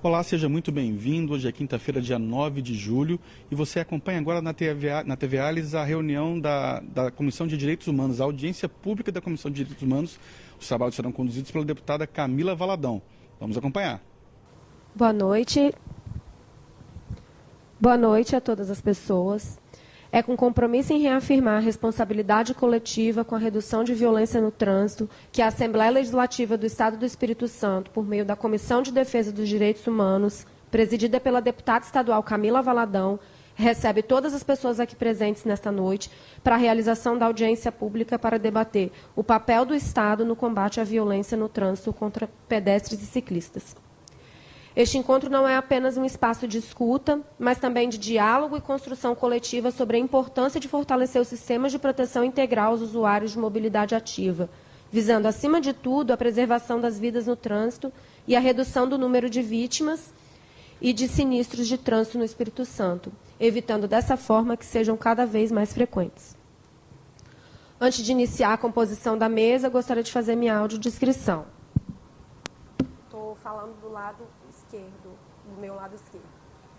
Olá, seja muito bem-vindo. Hoje é quinta-feira, dia 9 de julho, e você acompanha agora na TV Alis a reunião da Comissão de Direitos Humanos, a audiência pública da Comissão de Direitos Humanos. Os trabalhos serão conduzidos pela deputada Camila Valadão. Vamos acompanhar. Boa noite. Boa noite a todas as pessoas. É com compromisso em reafirmar a responsabilidade coletiva com a redução de violência no trânsito que a Assembleia Legislativa do Estado do Espírito Santo, por meio da Comissão de Defesa dos Direitos Humanos, presidida pela deputada estadual Camila Valadão, recebe todas as pessoas aqui presentes nesta noite para a realização da audiência pública para debater o papel do Estado no combate à violência no trânsito contra pedestres e ciclistas. Este encontro não é apenas um espaço de escuta, mas também de diálogo e construção coletiva sobre a importância de fortalecer os sistemas de proteção integral aos usuários de mobilidade ativa, visando, acima de tudo, a preservação das vidas no trânsito e a redução do número de vítimas e de sinistros de trânsito no Espírito Santo, evitando dessa forma que sejam cada vez mais frequentes. Antes de iniciar a composição da mesa, gostaria de fazer minha audiodescrição. Estou falando do lado esquerdo, do meu lado esquerdo.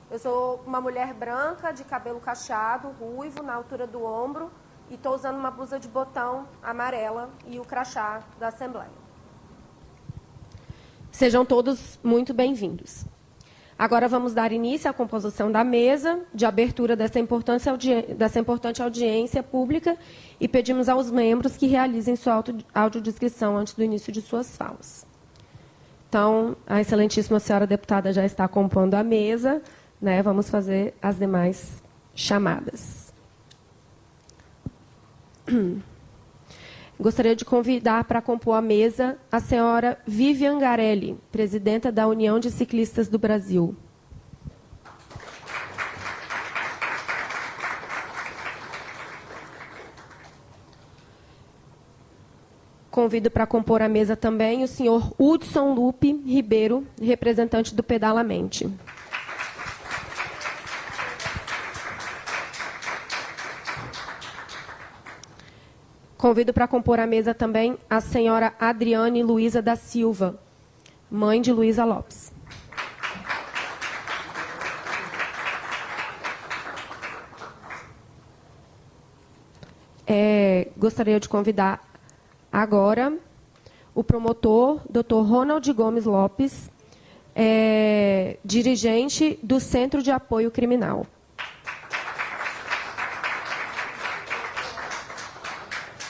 Eu sou uma mulher branca, de cabelo cacheado, ruivo, na altura do ombro, e estou usando uma blusa de botão amarela e o crachá da Assembleia. Sejam todos muito bem-vindos. Agora vamos dar início à composição da mesa de abertura dessa importante audiência pública e pedimos aos membros que realizem sua audiodescrição antes do início de suas falas. Então, a excelentíssima senhora deputada já está compondo a mesa, né? Vamos fazer as demais chamadas. Gostaria de convidar para compor a mesa a senhora Vivian Garelli, presidenta da União de Ciclistas do Brasil. Convido para compor a mesa também o senhor Hudson Lupe Ribeiro, representante do Pedalamente. Convido para compor a mesa também a senhora Adriane Luiza da Silva, mãe de Luiza Lopes. Gostaria de convidar agora o promotor, Dr. Ronald Gomes Lopes, dirigente do Centro de Apoio Criminal.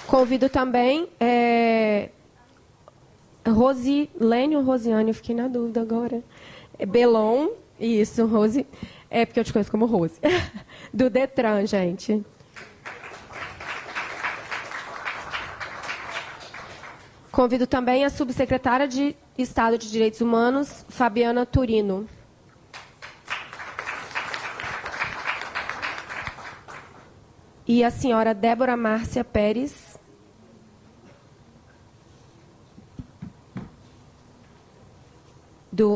Convido também Rosilene ou Rosiane, eu fiquei na dúvida agora. Belon, isso, Rose, porque eu te conheço como Rose, do Detran, gente. Convido também a subsecretária de Estado de Direitos Humanos, Fabiana Turino. E a senhora Débora Márcia Pérez.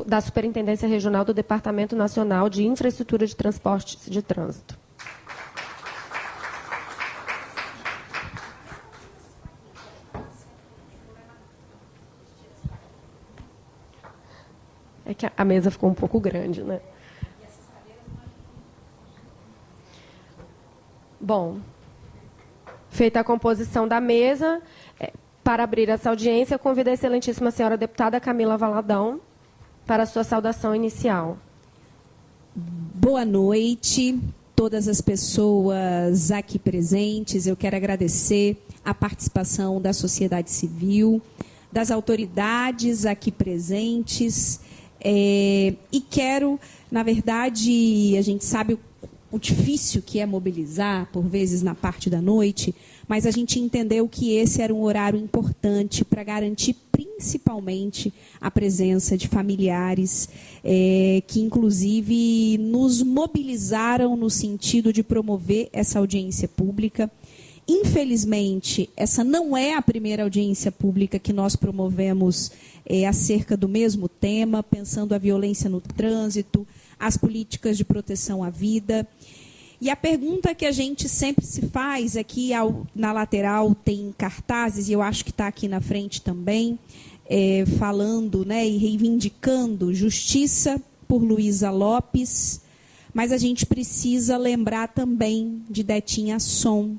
Da Superintendência Regional do Departamento Nacional de Infraestrutura de Transportes de Trânsito. É que a mesa ficou um pouco grande, né? Bom, feita a composição da mesa, para abrir essa audiência, eu convido a excelentíssima senhora deputada Camila Valadão para a sua saudação inicial. Boa noite, todas as pessoas aqui presentes. Eu quero agradecer a participação da sociedade civil, das autoridades aqui presentes. E quero, na verdade, a gente sabe o difícil que é mobilizar, por vezes, na parte da noite, mas a gente entendeu que esse era um horário importante para garantir, principalmente, a presença de familiares que, inclusive, nos mobilizaram no sentido de promover essa audiência pública. Infelizmente, essa não é a primeira audiência pública que nós promovemos acerca do mesmo tema, pensando a violência no trânsito, as políticas de proteção à vida. E a pergunta que a gente sempre se faz aqui na lateral tem cartazes, e eu acho que está aqui na frente também, falando, né, e reivindicando justiça por Luísa Lopes, mas a gente precisa lembrar também de Detinha Som,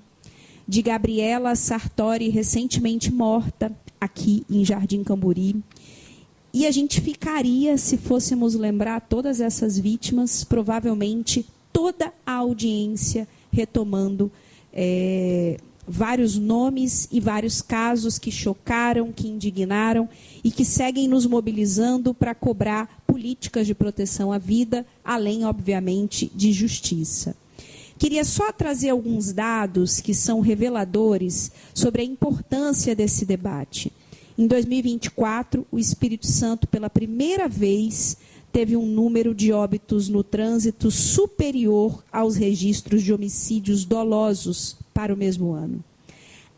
de Gabriela Sartori, recentemente morta aqui em Jardim Camburi. E a gente ficaria, se fôssemos lembrar todas essas vítimas, provavelmente toda a audiência retomando vários nomes e vários casos que chocaram, que indignaram e que seguem nos mobilizando para cobrar políticas de proteção à vida, além, obviamente, de justiça. Queria só trazer alguns dados que são reveladores sobre a importância desse debate. Em 2024, o Espírito Santo, pela primeira vez, teve um número de óbitos no trânsito superior aos registros de homicídios dolosos para o mesmo ano.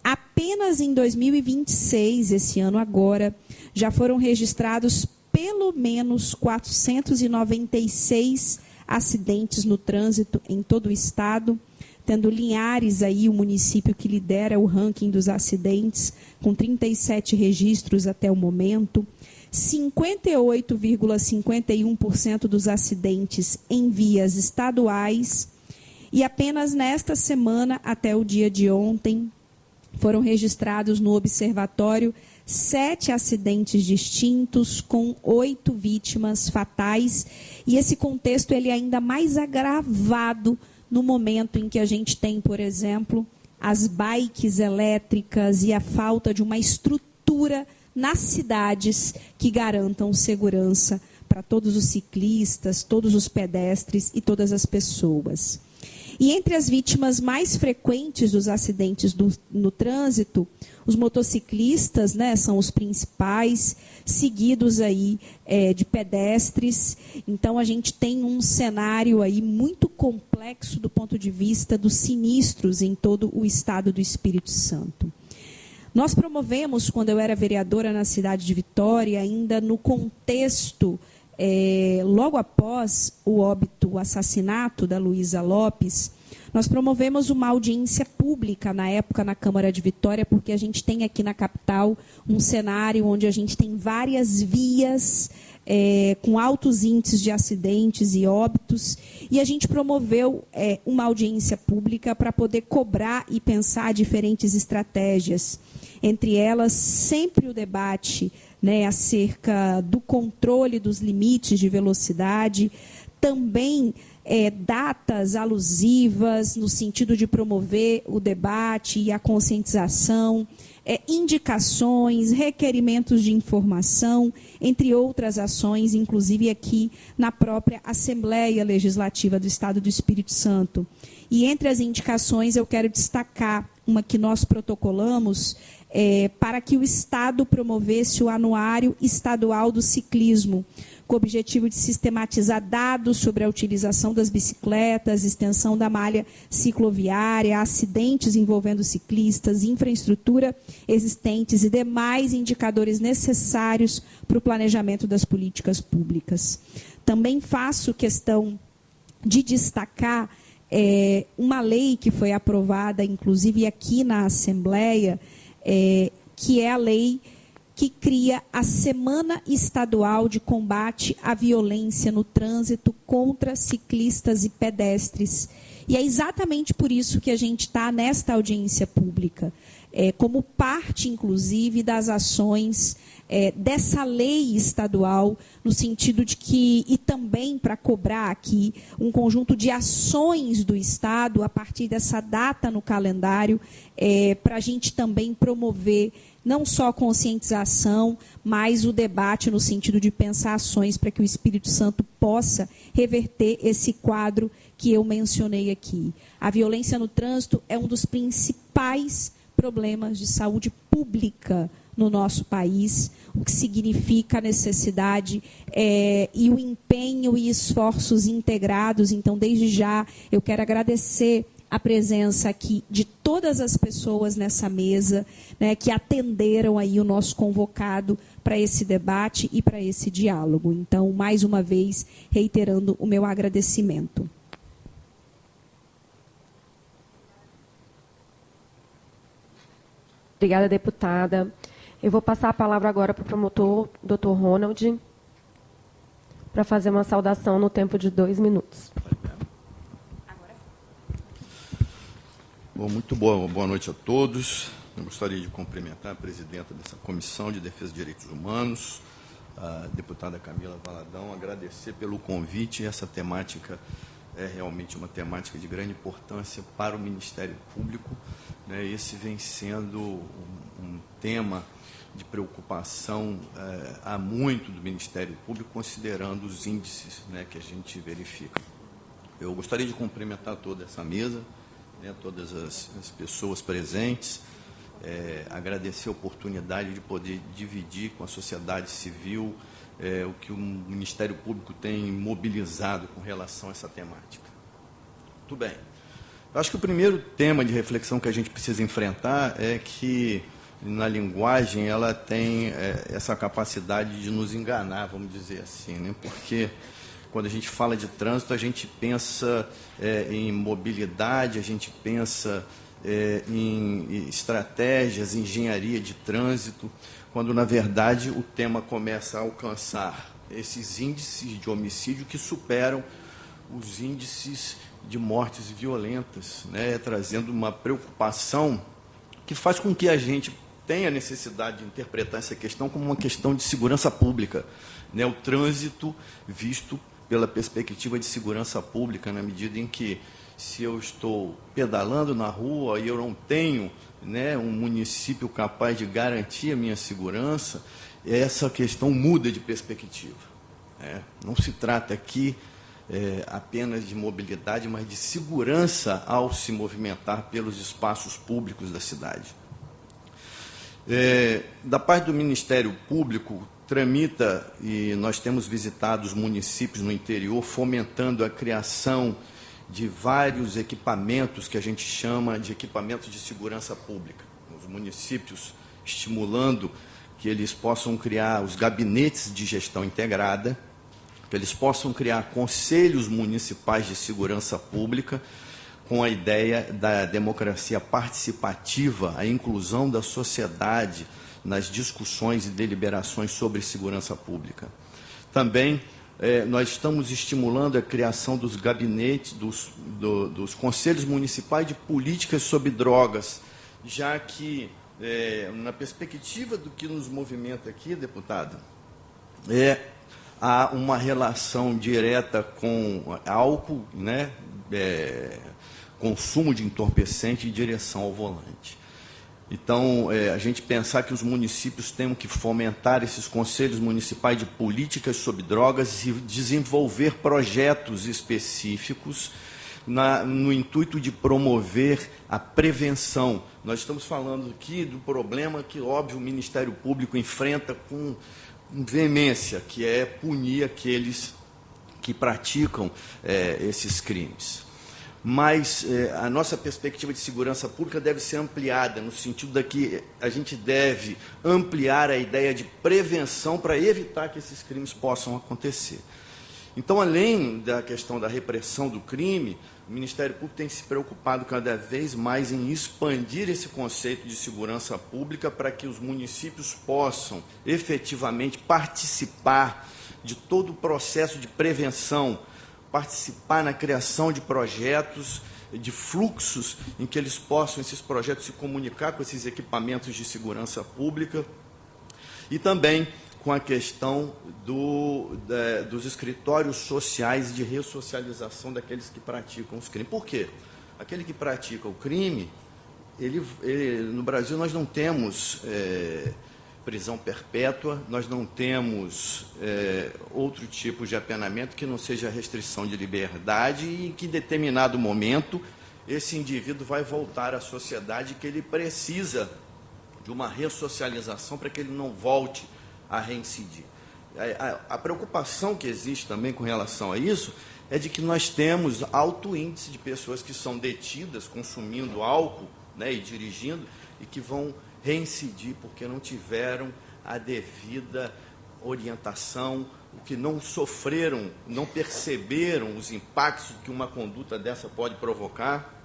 Apenas em 2026, esse ano agora, já foram registrados pelo menos 496 acidentes no trânsito em todo o estado, tendo Linhares aí o município que lidera o ranking dos acidentes, com 37 registros até o momento, 58,51% dos acidentes em vias estaduais, e apenas nesta semana, até o dia de ontem, foram registrados no observatório 7 acidentes distintos, com 8 vítimas fatais, e esse contexto ele é ainda mais agravado no momento em que a gente tem, por exemplo, as bikes elétricas e a falta de uma estrutura nas cidades que garantam segurança para todos os ciclistas, todos os pedestres e todas as pessoas. E entre as vítimas mais frequentes dos acidentes no trânsito, os motociclistas, né, são os principais, seguidos aí de pedestres. Então, a gente tem um cenário aí muito complexo do ponto de vista dos sinistros em todo o estado do Espírito Santo. Nós promovemos, quando eu era vereadora na cidade de Vitória, ainda no contexto, logo após o assassinato da Luísa Lopes, nós promovemos uma audiência pública, na época, na Câmara de Vitória, porque a gente tem aqui na capital um cenário onde a gente tem várias vias com altos índices de acidentes e óbitos, e a gente promoveu uma audiência pública para poder cobrar e pensar diferentes estratégias. Entre elas, sempre o debate, né, acerca do controle dos limites de velocidade, também datas alusivas no sentido de promover o debate e a conscientização, indicações, requerimentos de informação, entre outras ações, inclusive aqui na própria Assembleia Legislativa do Estado do Espírito Santo. E entre as indicações eu quero destacar uma que nós protocolamos para que o Estado promovesse o Anuário Estadual do Ciclismo, com o objetivo de sistematizar dados sobre a utilização das bicicletas, extensão da malha cicloviária, acidentes envolvendo ciclistas, infraestrutura existentes e demais indicadores necessários para o planejamento das políticas públicas. Também faço questão de destacar uma lei que foi aprovada, inclusive aqui na Assembleia, que é a lei que cria a Semana Estadual de Combate à Violência no Trânsito contra ciclistas e pedestres. E é exatamente por isso que a gente está nesta audiência pública, como parte, inclusive, das ações dessa lei estadual, no sentido de que, e também para cobrar aqui, um conjunto de ações do Estado, a partir dessa data no calendário, para a gente também promover não só a conscientização, mas o debate no sentido de pensar ações para que o Espírito Santo possa reverter esse quadro que eu mencionei aqui. A violência no trânsito é um dos principais problemas de saúde pública no nosso país, o que significa a necessidade e o empenho e esforços integrados. Então, desde já, eu quero agradecer a presença aqui de todas as pessoas nessa mesa, né, que atenderam aí o nosso convocado para esse debate e para esse diálogo. Então, mais uma vez, reiterando o meu agradecimento. Obrigada, deputada. Eu vou passar a palavra agora para o promotor, doutor Ronald. para fazer uma saudação no tempo de 2 minutos. Bom, muito boa noite a todos. Eu gostaria de cumprimentar a presidenta dessa Comissão de Defesa de Direitos Humanos, a deputada Camila Valadão, agradecer pelo convite. Essa temática é realmente uma temática de grande importância para o Ministério Público, né? Esse vem sendo um tema de preocupação há muito do Ministério Público, considerando os índices, né, que a gente verifica. Eu gostaria de cumprimentar toda essa mesa, né, todas as pessoas presentes, agradecer a oportunidade de poder dividir com a sociedade civil o que o Ministério Público tem mobilizado com relação a essa temática. Muito bem. Eu acho que o primeiro tema de reflexão que a gente precisa enfrentar é que, na linguagem, ela tem essa capacidade de nos enganar, vamos dizer assim, né? Porque quando a gente fala de trânsito, a gente pensa em mobilidade, a gente pensa em estratégias, engenharia de trânsito, quando, na verdade, o tema começa a alcançar esses índices de homicídio que superam os índices de mortes violentas, né? Trazendo uma preocupação que faz com que a gente tenha a necessidade de interpretar essa questão como uma questão de segurança pública, né? O trânsito visto pela perspectiva de segurança pública, na medida em que, se eu estou pedalando na rua e eu não tenho, né, um município capaz de garantir a minha segurança, essa questão muda de perspectiva, né? Não se trata aqui apenas de mobilidade, mas de segurança ao se movimentar pelos espaços públicos da cidade. Da parte do Ministério Público, tramita, e nós temos visitado os municípios no interior, fomentando a criação de vários equipamentos que a gente chama de equipamentos de segurança pública. Os municípios estimulando que eles possam criar os gabinetes de gestão integrada, que eles possam criar conselhos municipais de segurança pública, com a ideia da democracia participativa, a inclusão da sociedade nas discussões e deliberações sobre segurança pública. Também nós estamos estimulando a criação dos gabinetes, dos conselhos municipais de políticas sobre drogas, já que, na perspectiva do que nos movimenta aqui, deputado, há uma relação direta com álcool, né, consumo de entorpecente e direção ao volante. Então, a gente pensar que os municípios têm que fomentar esses conselhos municipais de políticas sobre drogas e desenvolver projetos específicos no intuito de promover a prevenção. Nós estamos falando aqui do problema que, óbvio, o Ministério Público enfrenta com veemência, que é punir aqueles que praticam esses crimes. Mas a nossa perspectiva de segurança pública deve ser ampliada, no sentido de que a gente deve ampliar a ideia de prevenção para evitar que esses crimes possam acontecer. Então, além da questão da repressão do crime, o Ministério Público tem se preocupado cada vez mais em expandir esse conceito de segurança pública para que os municípios possam efetivamente participar de todo o processo de prevenção, participar na criação de projetos, de fluxos em que eles possam, esses projetos, se comunicar com esses equipamentos de segurança pública, e também com a questão dos escritórios sociais de ressocialização daqueles que praticam os crimes. Por quê? Aquele que pratica o crime, no Brasil nós não temos prisão perpétua, nós não temos outro tipo de apenamento que não seja restrição de liberdade, e que em determinado momento esse indivíduo vai voltar à sociedade, que ele precisa de uma ressocialização para que ele não volte a reincidir. A preocupação que existe também com relação a isso é de que nós temos alto índice de pessoas que são detidas consumindo álcool, né, e dirigindo, e que vão reincidir porque não tiveram a devida orientação, o que não sofreram, não perceberam os impactos que uma conduta dessa pode provocar.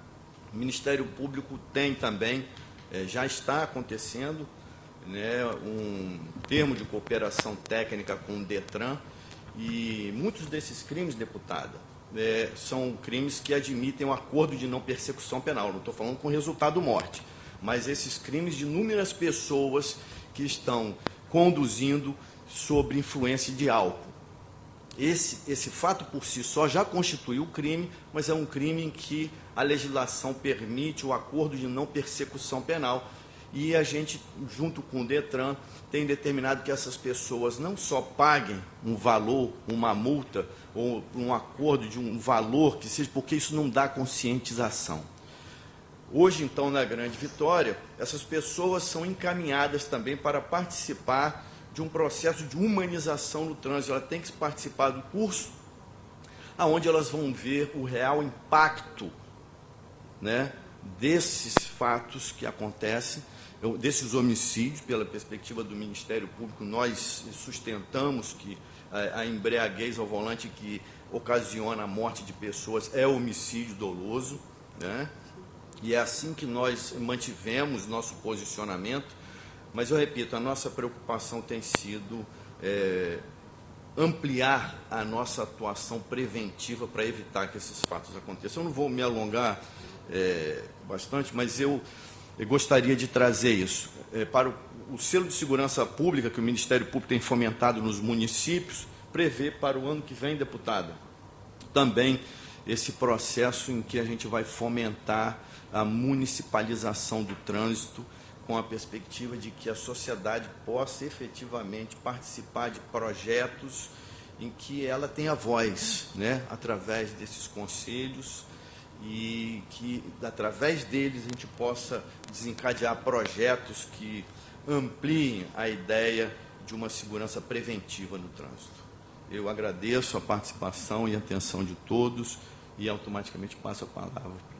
O Ministério Público tem também, já está acontecendo, né, um termo de cooperação técnica com o DETRAN, E muitos desses crimes, deputada, são crimes que admitem um acordo de não persecução penal. Não estou falando com resultado morte, mas esses crimes de inúmeras pessoas que estão conduzindo sob influência de álcool. Esse fato por si só já constituiu crime, mas é um crime em que a legislação permite o acordo de não persecução penal. E a gente, junto com o DETRAN, tem determinado que essas pessoas não só paguem um valor, uma multa, ou um acordo de um valor que seja, porque isso não dá conscientização. Hoje, então, na Grande Vitória, essas pessoas são encaminhadas também para participar de um processo de humanização no trânsito. Elas têm que participar do curso, onde elas vão ver o real impacto, né, desses fatos que acontecem, desses homicídios. Pela perspectiva do Ministério Público, nós sustentamos que a embriaguez ao volante que ocasiona a morte de pessoas é homicídio doloso, né? E é assim que nós mantivemos nosso posicionamento. Mas eu repito, a nossa preocupação tem sido ampliar a nossa atuação preventiva para evitar que esses fatos aconteçam. Eu não vou me alongar bastante, mas eu gostaria de trazer isso. Para o selo de segurança pública que o Ministério Público tem fomentado nos municípios, prevê para o ano que vem, deputada, também esse processo em que a gente vai fomentar a municipalização do trânsito, com a perspectiva de que a sociedade possa efetivamente participar de projetos em que ela tenha voz, né, através desses conselhos, e que, através deles, a gente possa desencadear projetos que ampliem a ideia de uma segurança preventiva no trânsito. Eu agradeço a participação e a atenção de todos e automaticamente passo a palavra.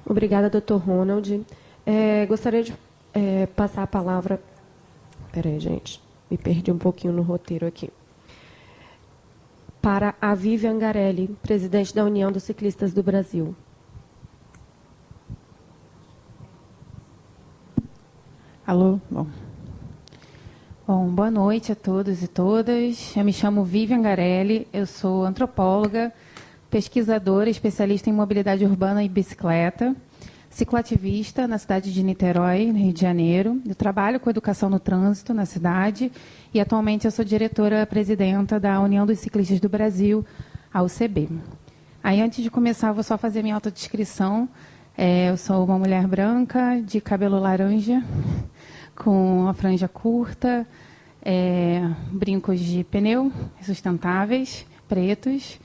Obrigada, doutor Ronald. Gostaria de passar a palavra... Peraí, gente, me perdi um pouquinho no roteiro aqui. Para a Vivian Garelli, presidente da União dos Ciclistas do Brasil. Alô? Bom, boa noite a todos e todas. Eu me chamo Vivian Garelli, eu sou antropóloga, pesquisadora, especialista em mobilidade urbana e bicicleta, cicloativista na cidade de Niterói, no Rio de Janeiro. Eu trabalho com educação no trânsito na cidade e atualmente eu sou diretora-presidenta da União dos Ciclistas do Brasil, a UCB. Aí, antes de começar, eu vou só fazer minha autodescrição. Eu sou uma mulher branca, de cabelo laranja, com uma franja curta, brincos de pneu sustentáveis, pretos,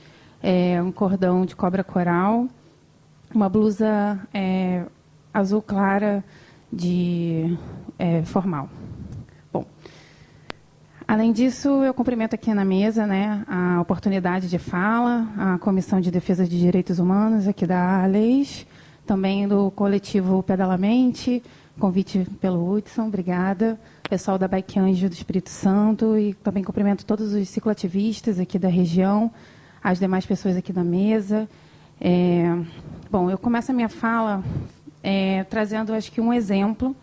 um cordão de cobra coral, uma blusa azul clara de formal. Bom, além disso, eu cumprimento aqui na mesa, né, a oportunidade de fala, a Comissão de Defesa de Direitos Humanos aqui da ALEIS, também do coletivo Pedalamente, convite pelo Hudson, obrigada, pessoal da Bike Anjo do Espírito Santo, e também cumprimento todos os cicloativistas aqui da região, as demais pessoas aqui da mesa. Bom, eu começo a minha fala trazendo, acho que, um exemplo,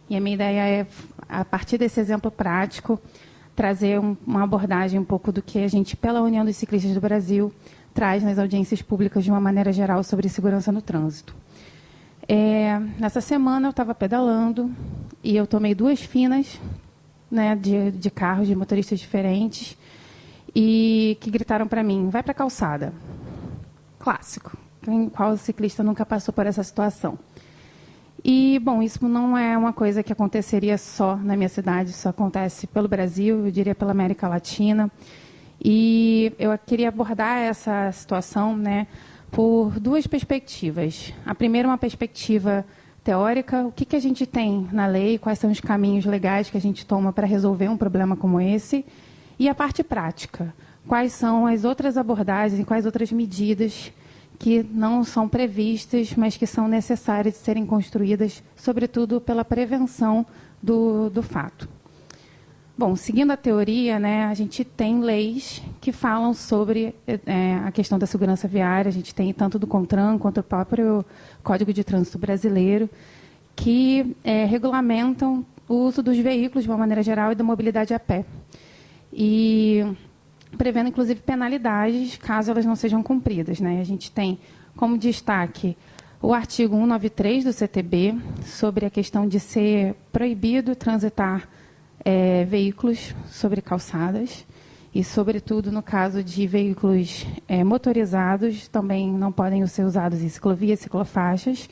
e a minha ideia é, a partir desse exemplo prático, trazer uma abordagem um pouco do que a gente, pela União dos Ciclistas do Brasil, traz nas audiências públicas de uma maneira geral sobre segurança no trânsito. Nessa semana eu estava pedalando e eu tomei 2 finas, né, de carros, de motoristas diferentes, e que gritaram para mim, vai para a calçada. Clássico. Qual ciclista nunca passou por essa situação? E, bom, isso não é uma coisa que aconteceria só na minha cidade, isso acontece pelo Brasil, eu diria pela América Latina. E eu queria abordar essa situação, né, por 2 perspectivas. A primeira é uma perspectiva teórica, o que a gente tem na lei, quais são os caminhos legais que a gente toma para resolver um problema como esse, e a parte prática, quais são as outras abordagens e quais outras medidas que não são previstas, mas que são necessárias de serem construídas, sobretudo pela prevenção do fato. Bom, seguindo a teoria, né, a gente tem leis que falam sobre a questão da segurança viária, a gente tem tanto do CONTRAN quanto o próprio Código de Trânsito Brasileiro, que regulamentam o uso dos veículos de uma maneira geral e da mobilidade a pé. e prevendo, inclusive, penalidades caso elas não sejam cumpridas, né? A gente tem como destaque o artigo 193 do CTB, sobre a questão de ser proibido transitar veículos sobre calçadas, e, sobretudo, no caso de veículos motorizados, também não podem ser usados em ciclovias, ciclofaixas.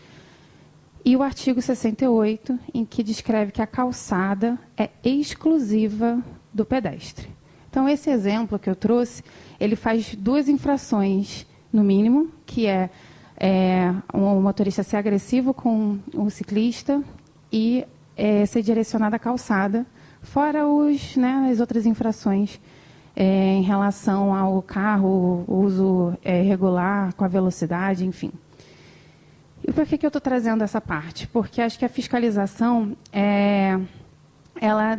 E o artigo 68, em que descreve que a calçada é exclusiva do pedestre. Então, esse exemplo que eu trouxe, ele faz 2 infrações, no mínimo, que é um motorista ser agressivo com um ciclista e ser direcionado à calçada, fora as outras infrações em relação ao carro, uso irregular, com a velocidade, enfim. E por que eu estou trazendo essa parte? Porque acho que a fiscalização ela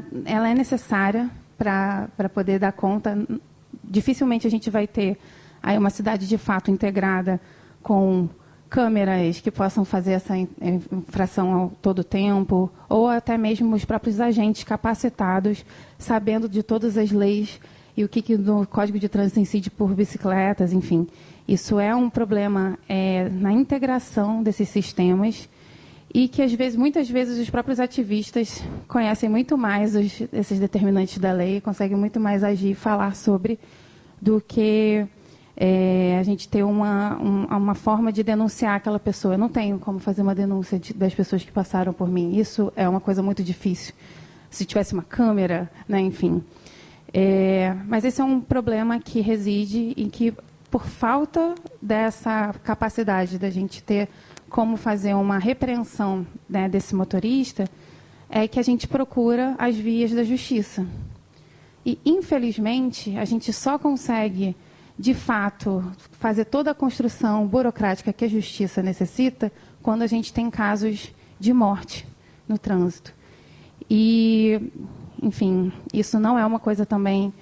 é necessária para poder dar conta. Dificilmente a gente vai ter aí uma cidade de fato integrada com câmeras que possam fazer essa infração ao todo tempo, ou até mesmo os próprios agentes capacitados, sabendo de todas as leis e o que no Código de Trânsito incide por bicicletas, enfim. Isso é um problema na integração desses sistemas e que, muitas vezes, os próprios ativistas conhecem muito mais esses determinantes da lei, conseguem muito mais agir e falar sobre do que a gente ter uma forma de denunciar aquela pessoa. Eu não tenho como fazer uma denúncia das pessoas que passaram por mim. Isso é uma coisa muito difícil. Se tivesse uma câmera, né, enfim. Mas esse é um problema que reside em que, por falta dessa capacidade da gente ter como fazer uma repreensão, né, desse motorista, é que a gente procura as vias da justiça. E, infelizmente, a gente só consegue, de fato, fazer toda a construção burocrática que a justiça necessita quando a gente tem casos de morte no trânsito. E, enfim, isso não é uma coisa também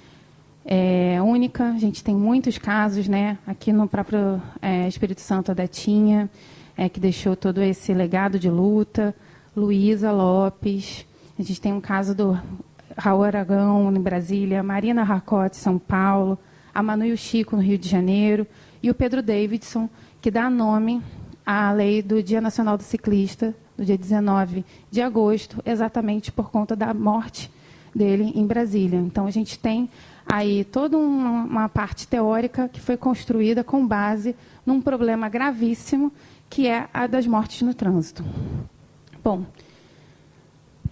única. A gente tem muitos casos, né? Aqui no próprio Espírito Santo, a Detinha, que deixou todo esse legado de luta. Luísa Lopes. A gente tem um caso do Raul Aragão, em Brasília. Marina Racote, São Paulo. A Manu e o Chico, no Rio de Janeiro. E o Pedro Davidson, que dá nome à lei do Dia Nacional do Ciclista, no dia 19 de agosto, exatamente por conta da morte dele em Brasília. Então, a gente tem aí toda uma parte teórica que foi construída com base num problema gravíssimo, que é a das mortes no trânsito. Bom,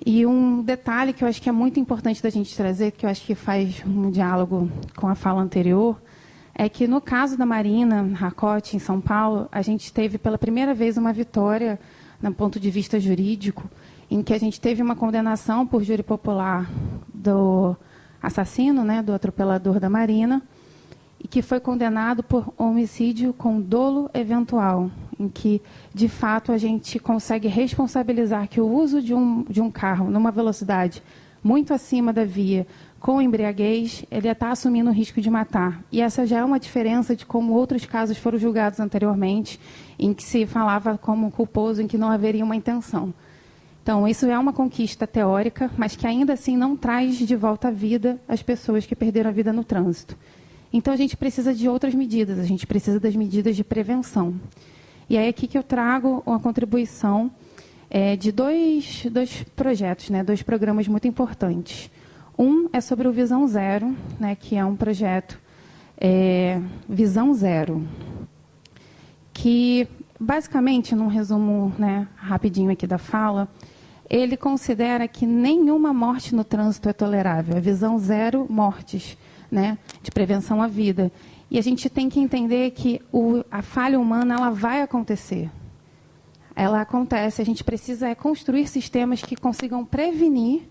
e um detalhe que eu acho que é muito importante da gente trazer, que eu acho que faz um diálogo com a fala anterior, é que no caso da Marina Racote, em São Paulo, a gente teve pela primeira vez uma vitória, no ponto de vista jurídico, em que a gente teve uma condenação por júri popular do assassino, né, do atropelador da Marina, e que foi condenado por homicídio com dolo eventual, em que, de fato, a gente consegue responsabilizar que o uso de um carro numa velocidade muito acima da via, com embriaguez, ele está assumindo o risco de matar. E essa já é uma diferença de como outros casos foram julgados anteriormente, em que se falava como culposo, em que não haveria uma intenção. Então, isso é uma conquista teórica, mas que ainda assim não traz de volta à vida as pessoas que perderam a vida no trânsito. Então, a gente precisa de outras medidas, a gente precisa das medidas de prevenção. E é aqui que eu trago uma contribuição de dois projetos, né, 2 programas muito importantes. Um é sobre o Visão Zero, né, que é um projeto Visão Zero, que, basicamente, num resumo, né, rapidinho aqui da fala, ele considera que nenhuma morte no trânsito é tolerável. A visão zero mortes, né, de prevenção à vida. E a gente tem que entender que a falha humana ela vai acontecer. Ela acontece. A gente precisa construir sistemas que consigam prevenir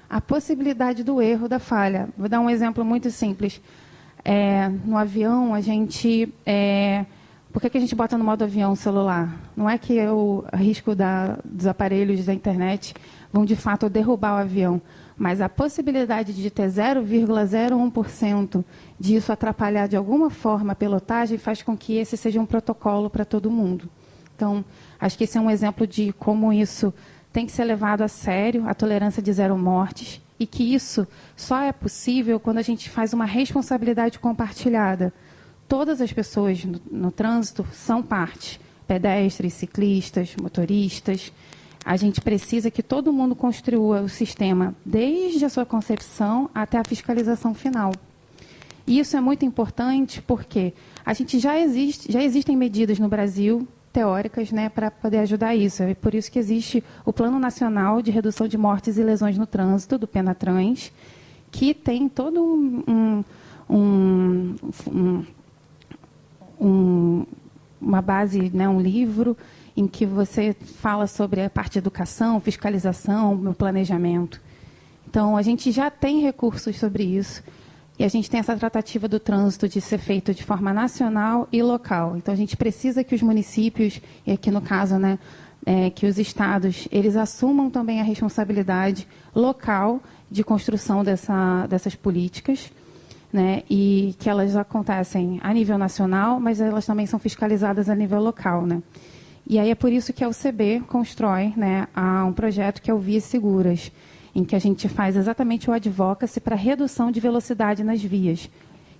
a possibilidade do erro, da falha. Vou dar um exemplo muito simples. No avião, a gente... por que a gente bota no modo avião o celular? Não é que o risco dos aparelhos da internet vão, de fato, derrubar o avião, mas a possibilidade de ter 0,01% disso atrapalhar de alguma forma a pilotagem faz com que esse seja um protocolo para todo mundo. Então, acho que esse é um exemplo de como isso tem que ser levado a sério, a tolerância de 0 mortes, e que isso só é possível quando a gente faz uma responsabilidade compartilhada. Todas as pessoas no trânsito são parte, pedestres, ciclistas, motoristas. A gente precisa que todo mundo construa o sistema desde a sua concepção até a fiscalização final. E isso é muito importante porque a gente já existem medidas no Brasil teóricas, né, para poder ajudar isso. É por isso que existe o Plano Nacional de Redução de Mortes e Lesões no Trânsito, do Penatrans, que tem todo uma base, né, um livro em que você fala sobre a parte de educação, fiscalização, planejamento. Então, a gente já tem recursos sobre isso. E a gente tem essa tratativa do trânsito de ser feito de forma nacional e local. Então, a gente precisa que os municípios, e aqui no caso, né, que os estados, eles assumam também a responsabilidade local de construção dessas políticas, né, e que elas acontecem a nível nacional, mas elas também são fiscalizadas a nível local, né. E aí é por isso que a UCB constrói, né, um projeto que é o Vias Seguras, em que a gente faz exatamente o advocacy para redução de velocidade nas vias.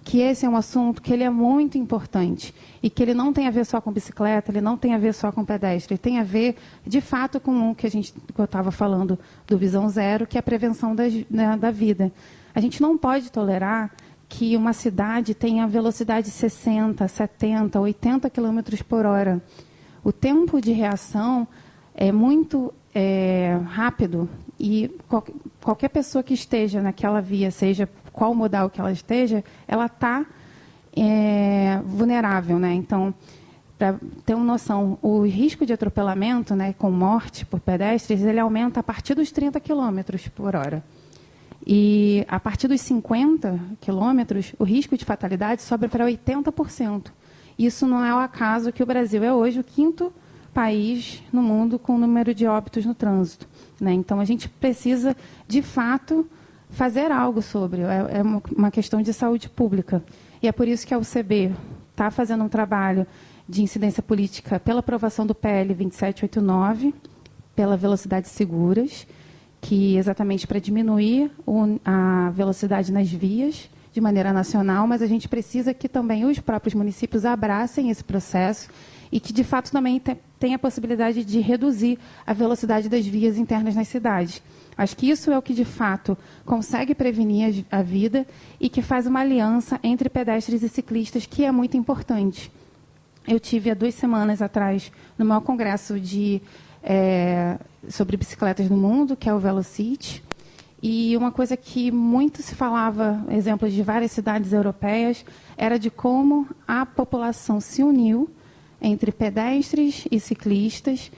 Que esse é um assunto que ele é muito importante e que ele não tem a ver só com bicicleta, ele não tem a ver só com pedestre, ele tem a ver, de fato, com o que eu estava falando do Visão Zero, que é a prevenção da vida. A gente não pode tolerar que uma cidade tenha velocidade 60, 70, 80 km por hora. O tempo de reação é muito rápido e qualquer pessoa que esteja naquela via, seja qual modal que ela esteja, ela está vulnerável, né? Então, para ter uma noção, o risco de atropelamento, né, com morte por pedestres, ele aumenta a partir dos 30 km por hora. E a partir dos 50 km, o risco de fatalidade sobe para 80%. Isso não é o acaso que o Brasil é hoje o 5º país no mundo com o número de óbitos no trânsito, né? Então, a gente precisa, de fato, fazer algo sobre. É uma questão de saúde pública. E é por isso que a UCB está fazendo um trabalho de incidência política pela aprovação do PL 2789, pela velocidades seguras, que exatamente para diminuir a velocidade nas vias de maneira nacional, mas a gente precisa que também os próprios municípios abracem esse processo e que, de fato, também tem a possibilidade de reduzir a velocidade das vias internas nas cidades. Acho que isso é o que, de fato, consegue prevenir a vida e que faz uma aliança entre pedestres e ciclistas, que é muito importante. Eu tive, há 2 semanas atrás, no maior congresso sobre bicicletas no mundo, que é o Velocity, e uma coisa que muito se falava, exemplos de várias cidades europeias, era de como a população se uniu entre pedestres e ciclistas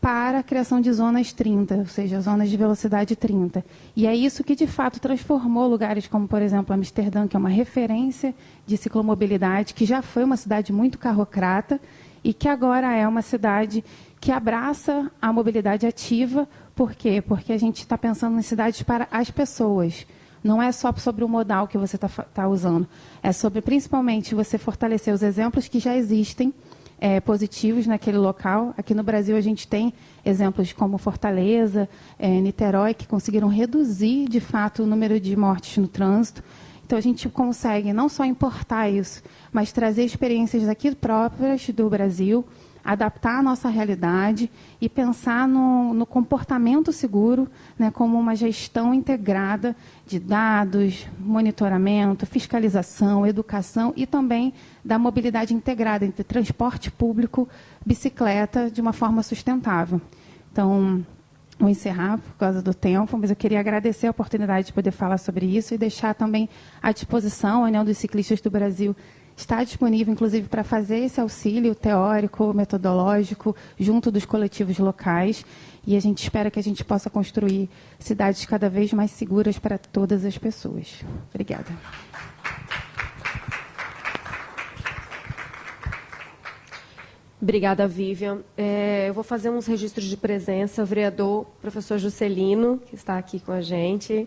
para a criação de zonas 30, ou seja, zonas de velocidade 30. E é isso que, de fato, transformou lugares como, por exemplo, Amsterdã, que é uma referência de ciclomobilidade, que já foi uma cidade muito carrocrata e que agora é uma cidade que abraça a mobilidade ativa. Por quê? Porque a gente está pensando em cidades para as pessoas. Não é só sobre o modal que você está usando. É sobre, principalmente, você fortalecer os exemplos que já existem, positivos naquele local. Aqui no Brasil, a gente tem exemplos como Fortaleza, Niterói, que conseguiram reduzir, de fato, o número de mortes no trânsito. Então, a gente consegue não só importar isso, mas trazer experiências aqui próprias do Brasil, adaptar a nossa realidade e pensar no comportamento seguro, né, como uma gestão integrada de dados, monitoramento, fiscalização, educação e também da mobilidade integrada entre transporte público, bicicleta, de uma forma sustentável. Então, vou encerrar por causa do tempo, mas eu queria agradecer a oportunidade de poder falar sobre isso e deixar também à disposição a União dos Ciclistas do Brasil. Está disponível, inclusive, para fazer esse auxílio teórico, metodológico, junto dos coletivos locais. E a gente espera que a gente possa construir cidades cada vez mais seguras para todas as pessoas. Obrigada. Obrigada, Vivian. Eu vou fazer uns registros de presença. O vereador professor Juscelino, que está aqui com a gente.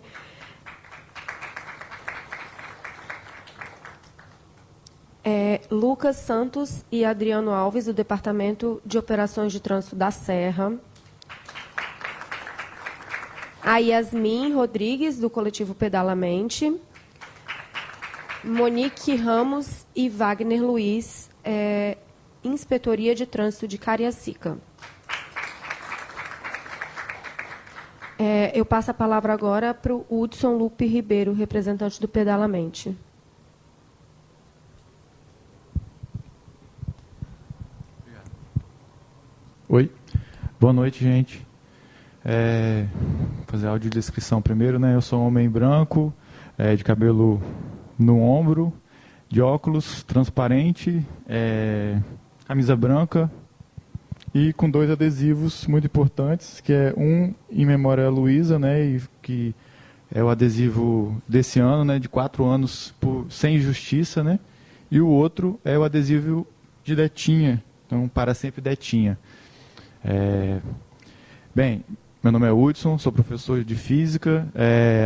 Lucas Santos e Adriano Alves, do Departamento de Operações de Trânsito da Serra. A Yasmin Rodrigues, do coletivo Pedalamente. Monique Ramos e Wagner Luiz, Inspetoria de Trânsito de Cariacica. Eu passo a palavra agora para o Hudson Lupe Ribeiro, representante do Pedalamente. Oi, boa noite, gente. Vou fazer a audiodescrição primeiro, né? Eu sou um homem branco, de cabelo no ombro, de óculos transparente, camisa branca e com 2 adesivos muito importantes, que é um em memória a Luísa, né? E que é o adesivo desse ano, né? De 4 anos sem justiça, né? E o outro é o adesivo de Detinha, então para sempre Detinha. Bem, meu nome é Hudson, sou professor de Física,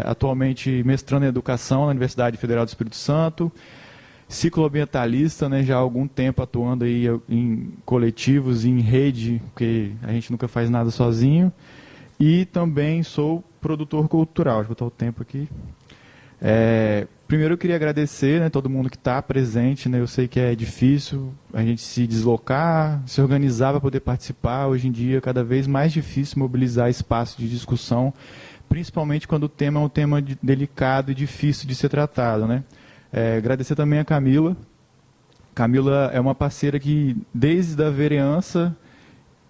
atualmente mestrando em Educação na Universidade Federal do Espírito Santo, cicloambientalista, né, já há algum tempo atuando aí em coletivos, em rede, porque a gente nunca faz nada sozinho, e também sou produtor cultural. Deixa eu botar o tempo aqui. Primeiro eu queria agradecer, né, todo mundo que está presente, né, eu sei que é difícil a gente se deslocar, se organizar para poder participar. Hoje em dia é cada vez mais difícil mobilizar espaço de discussão, principalmente quando o tema é um tema delicado e difícil de ser tratado, né? Agradecer também a Camila. Camila é uma parceira que, desde a vereança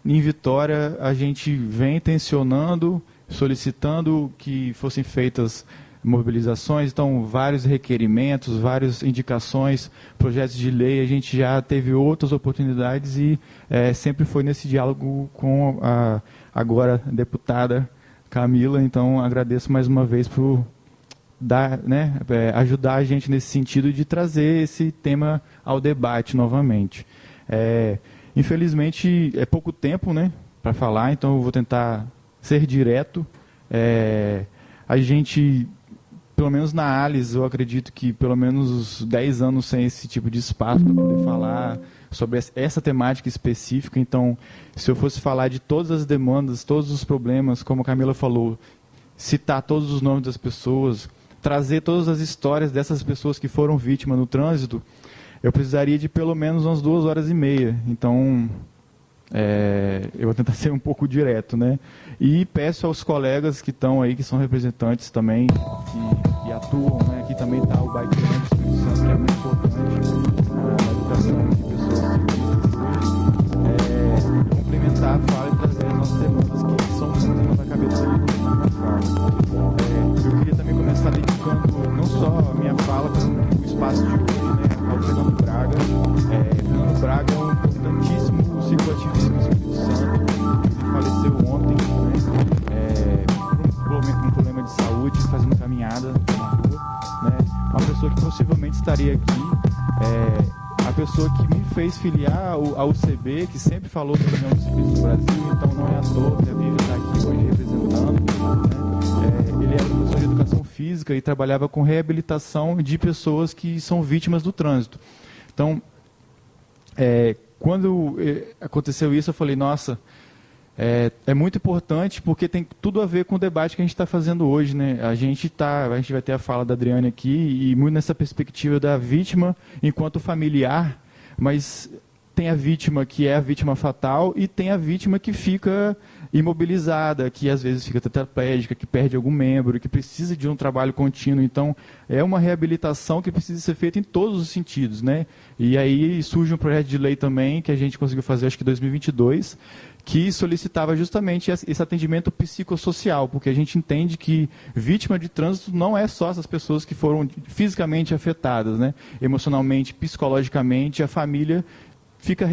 em Vitória, a gente vem tensionando, solicitando que fossem feitas mobilizações, então vários requerimentos, várias indicações, projetos de lei, a gente já teve outras oportunidades e sempre foi nesse diálogo com a agora deputada Camila, então agradeço mais uma vez por ajudar a gente nesse sentido de trazer esse tema ao debate novamente. Infelizmente é pouco tempo, né, para falar, então eu vou tentar ser direto. A gente, pelo menos na ALIS, eu acredito que pelo menos uns 10 anos sem esse tipo de espaço para poder falar sobre essa temática específica. Então, se eu fosse falar de todas as demandas, todos os problemas, como a Camila falou, citar todos os nomes das pessoas, trazer todas as histórias dessas pessoas que foram vítimas no trânsito, eu precisaria de pelo menos umas 2h30. Então, eu vou tentar ser um pouco direto, né? E peço aos colegas que estão aí, que são representantes também, que atuam, né? Aqui também está o Bike do Espírito Santo, que é muito importante na educação de pessoas ciclistas. Complementar a fala e trazer as nossas demandas que são muitas na cabeça da fala. Eu queria também começar dedicando não só a minha fala, como o espaço de hoje, né, ao Fernando Braga. Fernando Braga é um importantíssimo cicloativista do Espírito Santo. Ele faleceu ontem, né, com um problema de saúde, fazendo caminhada na rua. Né, uma pessoa que possivelmente estaria aqui. A pessoa que me fez filiar ao UCB, que sempre falou da União dos Ciclistas do Brasil, então não é à toa que a Vivian está aqui hoje representando. Né? Ele era professor de Educação Física e trabalhava com reabilitação de pessoas que são vítimas do trânsito. Então, quando aconteceu isso, eu falei, nossa, é muito importante porque tem tudo a ver com o debate que a gente está fazendo hoje, né? A gente vai ter a fala da Adriane aqui e muito nessa perspectiva da vítima enquanto familiar, mas tem a vítima que é a vítima fatal e tem a vítima que fica imobilizada, que às vezes fica tetraplégica, que perde algum membro, que precisa de um trabalho contínuo. Então, é uma reabilitação que precisa ser feita em todos os sentidos, né? E aí surge um projeto de lei também, que a gente conseguiu fazer, acho que em 2022, que solicitava justamente esse atendimento psicossocial, porque a gente entende que vítima de trânsito não é só essas pessoas que foram fisicamente afetadas, né? Emocionalmente, psicologicamente, a família fica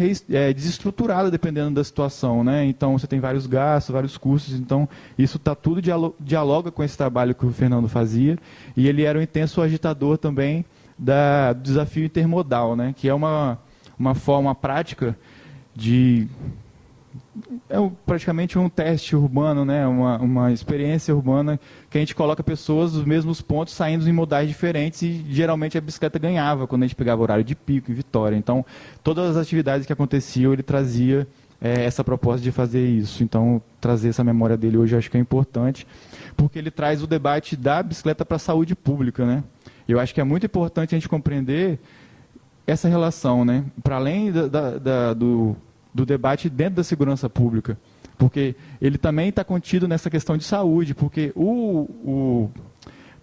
desestruturada dependendo da situação, né? Então você tem vários gastos, vários custos, então isso tudo dialoga com esse trabalho que o Fernando fazia, e ele era um intenso agitador também do desafio intermodal, né? Que é uma forma prática de... praticamente um teste urbano, né? Uma experiência urbana que a gente coloca pessoas dos mesmos pontos saindo em modais diferentes e geralmente a bicicleta ganhava quando a gente pegava o horário de pico em Vitória. Então, todas as atividades que aconteciam ele trazia essa proposta de fazer isso. Então, trazer essa memória dele hoje eu acho que é importante, porque ele traz o debate da bicicleta para a saúde pública, né? Eu acho que é muito importante a gente compreender essa relação, né? Para além do debate dentro da segurança pública, porque ele também está contido nessa questão de saúde, porque o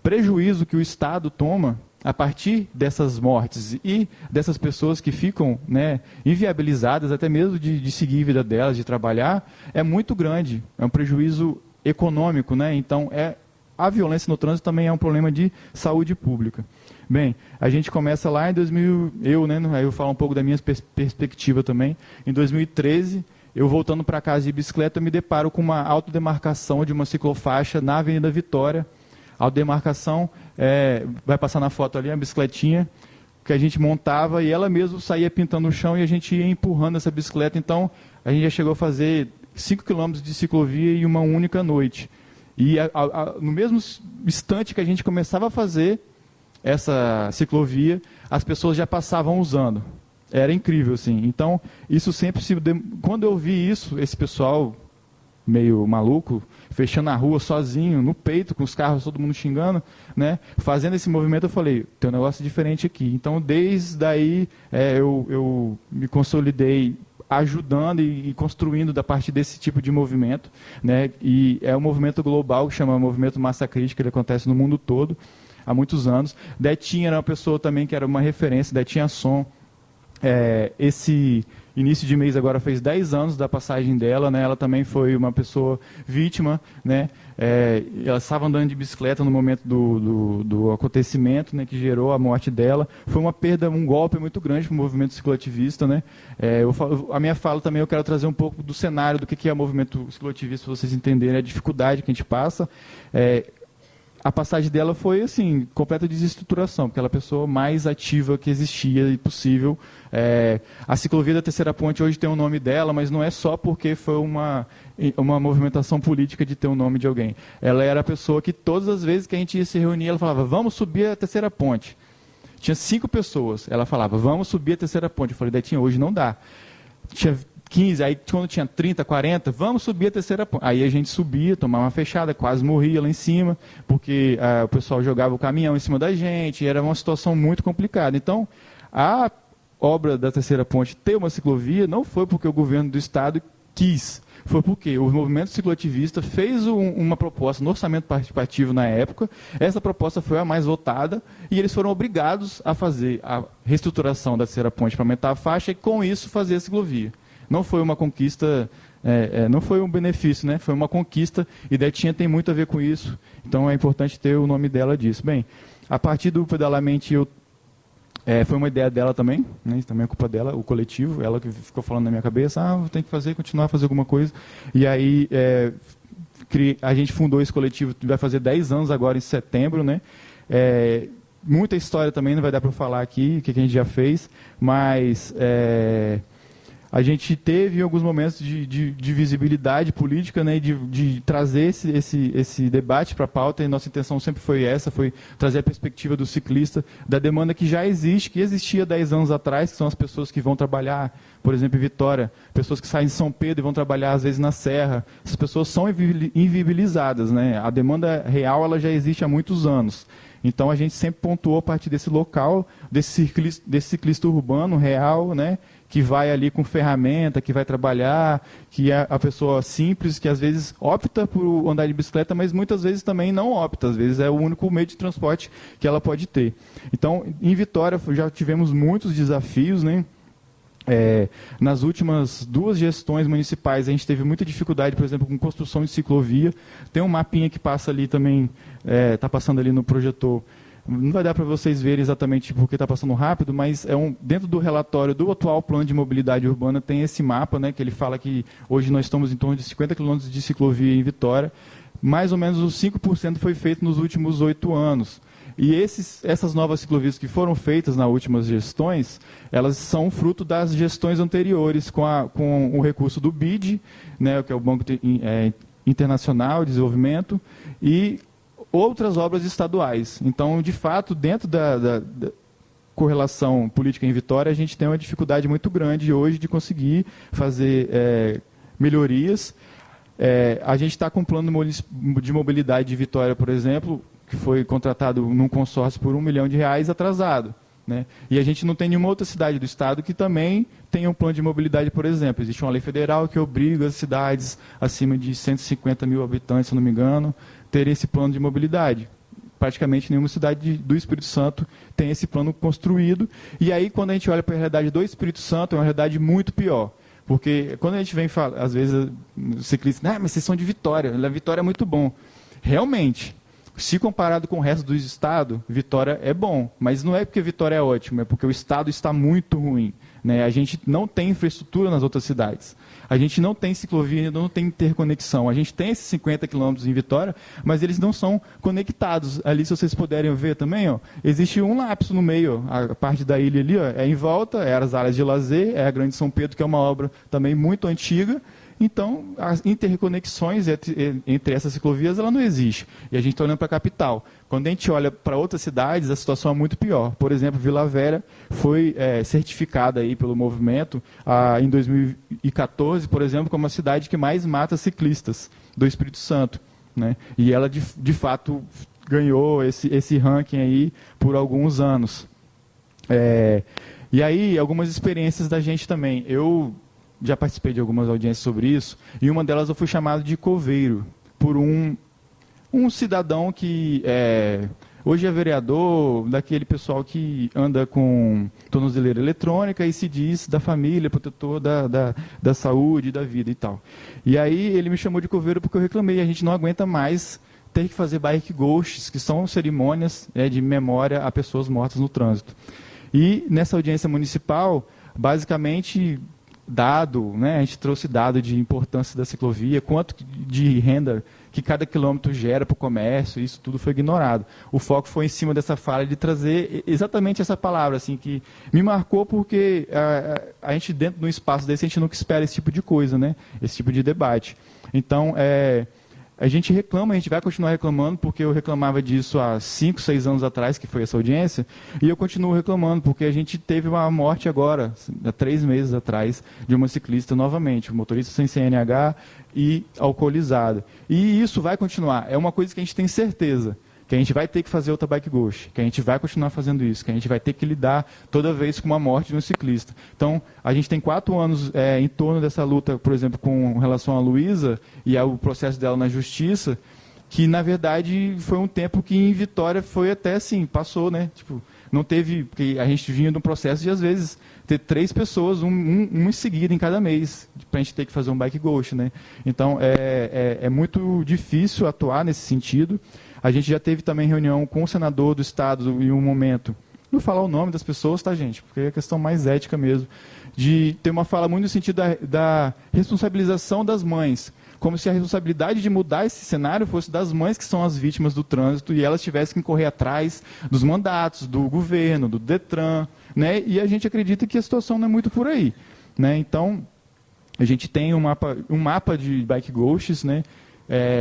prejuízo que o Estado toma a partir dessas mortes e dessas pessoas que ficam, né, inviabilizadas até mesmo de seguir a vida delas, de trabalhar, é muito grande. É um prejuízo econômico, né? Então, a violência no trânsito também é um problema de saúde pública. Bem, a gente começa lá em 2000, aí eu falo um pouco da minha perspectiva também. Em 2013, eu voltando para casa de bicicleta, eu me deparo com uma autodemarcação de uma ciclofaixa na Avenida Vitória. A autodemarcação, vai passar na foto ali, a bicicletinha que a gente montava e ela mesmo saía pintando o chão e a gente ia empurrando essa bicicleta. Então, a gente já chegou a fazer 5 quilômetros de ciclovia em uma única noite. E no mesmo instante que a gente começava a fazer essa ciclovia, as pessoas já passavam usando. Era incrível, assim. Então, isso sempre quando eu vi isso, esse pessoal meio maluco, fechando a rua sozinho, no peito, com os carros, todo mundo xingando, né? Fazendo esse movimento, eu falei, tem um negócio diferente aqui. Então, desde aí, eu me consolidei ajudando e construindo da partir desse tipo de movimento, né? E é um movimento global que chama Movimento Massa Crítica, ele acontece no mundo todo, há muitos anos. Detinha era uma pessoa também que era uma referência, Detinha Som. Esse início de mês agora fez 10 anos da passagem dela, né? Ela também foi uma pessoa vítima, né? Ela estava andando de bicicleta no momento do acontecimento, né, que gerou a morte dela. Foi uma perda, um golpe muito grande para o movimento cicloativista, né? A minha fala também eu quero trazer um pouco do cenário do que é o movimento cicloativista, para vocês entenderem a dificuldade que a gente passa. A passagem dela foi, assim, completa desestruturação, porque ela é a pessoa mais ativa que existia e possível. A ciclovia da Terceira Ponte hoje tem o nome dela, mas não é só porque foi uma movimentação política de ter o nome de alguém. Ela era a pessoa que todas as vezes que a gente ia se reunir, ela falava, vamos subir a Terceira Ponte. Tinha 5 pessoas, ela falava, vamos subir a Terceira Ponte. Eu falei, Detinha, hoje não dá. Tinha 15, aí quando tinha 30, 40, vamos subir a Terceira Ponte. Aí a gente subia, tomava uma fechada, quase morria lá em cima, porque o pessoal jogava o caminhão em cima da gente, e era uma situação muito complicada. Então, a obra da Terceira Ponte ter uma ciclovia não foi porque o governo do Estado quis, foi porque o movimento cicloativista fez uma proposta no orçamento participativo na época, essa proposta foi a mais votada, e eles foram obrigados a fazer a reestruturação da Terceira Ponte para aumentar a faixa e, com isso, fazer a ciclovia. Não foi uma conquista, não foi um benefício, né? Foi uma conquista, e Detinha tem muito a ver com isso, então é importante ter o nome dela disso. Bem, a partir do Pedalamente, foi uma ideia dela também, né? Isso também é culpa dela, o coletivo, ela que ficou falando na minha cabeça, tem que continuar a fazer alguma coisa, e aí a gente fundou esse coletivo, vai fazer 10 anos agora em setembro, né? Muita história também, não vai dar para falar aqui, o que a gente já fez, mas a gente teve alguns momentos de visibilidade política, né, de trazer esse debate para a pauta, e nossa intenção sempre foi essa, foi trazer a perspectiva do ciclista, da demanda que já existe, que existia 10 anos atrás, que são as pessoas que vão trabalhar, por exemplo, em Vitória, pessoas que saem de São Pedro e vão trabalhar, às vezes, na Serra. Essas pessoas são inviabilizadas, né? A demanda real ela já existe há muitos anos. Então, a gente sempre pontuou a partir desse local, desse ciclista urbano real, né, que vai ali com ferramenta, que vai trabalhar, que é a pessoa simples, que às vezes opta por andar de bicicleta, mas muitas vezes também não opta, às vezes é o único meio de transporte que ela pode ter. Então, em Vitória, já tivemos muitos desafios, né? Nas últimas 2 gestões municipais, a gente teve muita dificuldade, por exemplo, com construção de ciclovia. Tem um mapinha que passa ali também, está passando ali no projetor. Não vai dar para vocês verem exatamente porque está passando rápido, mas dentro do relatório do atual plano de mobilidade urbana tem esse mapa, né, que ele fala que hoje nós estamos em torno de 50 quilômetros de ciclovia em Vitória. Mais ou menos os 5% foi feito nos últimos 8 anos. E essas novas ciclovias que foram feitas nas últimas gestões, elas são fruto das gestões anteriores, com o recurso do BID, né, que é o Banco Internacional de Desenvolvimento, e outras obras estaduais. Então, de fato, dentro correlação política em Vitória, a gente tem uma dificuldade muito grande hoje de conseguir fazer melhorias. A gente está com um plano de mobilidade de Vitória, por exemplo, que foi contratado num consórcio por R$1 milhão atrasado. Né? E a gente não tem nenhuma outra cidade do estado que também tenha um plano de mobilidade, por exemplo. Existe uma lei federal que obriga as cidades acima de 150 mil habitantes, se não me engano, ter esse plano de mobilidade. Praticamente nenhuma cidade do Espírito Santo tem esse plano construído. E aí, quando a gente olha para a realidade do Espírito Santo, é uma realidade muito pior. Porque quando a gente vem falar, às vezes, os ciclistas, mas vocês são de Vitória, a Vitória é muito bom. Realmente, se comparado com o resto do estado, Vitória é bom, mas não é porque Vitória é ótimo, é porque o estado está muito ruim. Né? A gente não tem infraestrutura nas outras cidades. A gente não tem ciclovia, não tem interconexão. A gente tem esses 50 quilômetros em Vitória, mas eles não são conectados. Ali, se vocês puderem ver também, ó, existe um lapso no meio. Ó, a parte da ilha ali ó, é em volta, é as áreas de lazer, é a Grande São Pedro, que é uma obra também muito antiga. Então, as interconexões entre essas ciclovias ela não existe. E a gente está olhando para a capital. Quando a gente olha para outras cidades, a situação é muito pior. Por exemplo, Vila Velha foi certificada aí pelo movimento em 2014, por exemplo, como a cidade que mais mata ciclistas do Espírito Santo. Né? E ela, de fato, ganhou esse ranking aí por alguns anos. E aí, algumas experiências da gente também. Eu já participei de algumas audiências sobre isso, e uma delas eu fui chamado de coveiro, por um cidadão que hoje é vereador, daquele pessoal que anda com tornozeleira eletrônica e se diz da família, protetor da saúde, da vida e tal. E aí ele me chamou de coveiro porque eu reclamei, a gente não aguenta mais ter que fazer bike ghosts, que são cerimônias de memória a pessoas mortas no trânsito. E nessa audiência municipal, basicamente dado, né, a gente trouxe dado de importância da ciclovia, quanto de renda que cada quilômetro gera para o comércio, isso tudo foi ignorado. O foco foi em cima dessa fala de trazer exatamente essa palavra, assim, que me marcou porque a gente, dentro de um espaço desse, a gente nunca espera esse tipo de coisa, né, esse tipo de debate. Então, a gente reclama, a gente vai continuar reclamando, porque eu reclamava disso há 5, 6 anos atrás, que foi essa audiência, e eu continuo reclamando, porque a gente teve uma morte agora, há 3 meses atrás, de uma ciclista novamente, um motorista sem CNH e alcoolizada. E isso vai continuar, é uma coisa que a gente tem certeza, que a gente vai ter que fazer outra bike ghost, que a gente vai continuar fazendo isso, que a gente vai ter que lidar toda vez com uma morte de um ciclista. Então, a gente tem 4 anos em torno dessa luta, por exemplo, com relação à Luísa e ao processo dela na justiça, que, na verdade, foi um tempo que em Vitória foi até assim, passou, né? Tipo, não teve, porque a gente vinha de um processo de, às vezes, ter 3 pessoas, um em seguida em cada mês, para a gente ter que fazer um bike ghost, né? Então, é muito difícil atuar nesse sentido. A gente já teve também reunião com o senador do estado em um momento, não falar o nome das pessoas, tá, gente? Porque é questão mais ética mesmo, de ter uma fala muito no sentido da responsabilização das mães, como se a responsabilidade de mudar esse cenário fosse das mães que são as vítimas do trânsito e elas tivessem que correr atrás dos mandatos, do governo, do Detran, né? E a gente acredita que a situação não é muito por aí, né? Então, a gente tem um mapa de bike ghosts, né?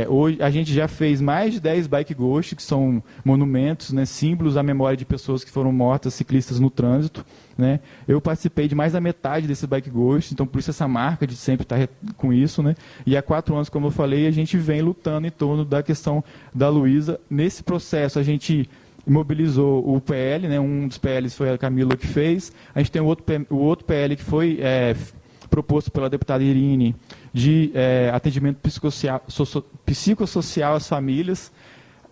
Hoje a gente já fez mais de 10 bike ghosts, que são monumentos, né, símbolos à memória de pessoas que foram mortas, ciclistas no trânsito. Né? Eu participei de mais da metade desses bike ghosts, então por isso essa marca de sempre estar com isso. Né? E há 4 anos, como eu falei, a gente vem lutando em torno da questão da Luísa. Nesse processo, a gente mobilizou o PL, né? Um dos PLs foi a Camila que fez. A gente tem o outro PL que foi proposto pela deputada Irine, de atendimento psicossocial às famílias.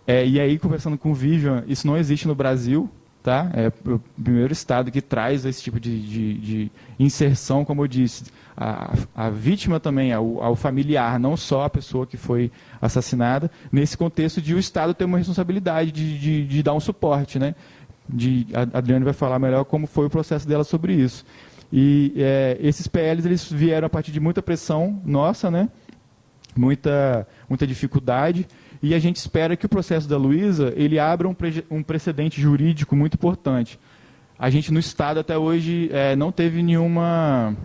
E aí, conversando com o Vivian, isso não existe no Brasil. Tá? É o primeiro estado que traz esse tipo de inserção, como eu disse, a vítima também, ao familiar, não só a pessoa que foi assassinada, nesse contexto de o Estado ter uma responsabilidade de dar um suporte. Né? A Adriane vai falar melhor como foi o processo dela sobre isso. E esses PLs eles vieram a partir de muita pressão nossa, né? muita dificuldade, e a gente espera que o processo da Luísa ele abra um precedente jurídico muito importante. A gente no Estado até hoje não teve nenhuma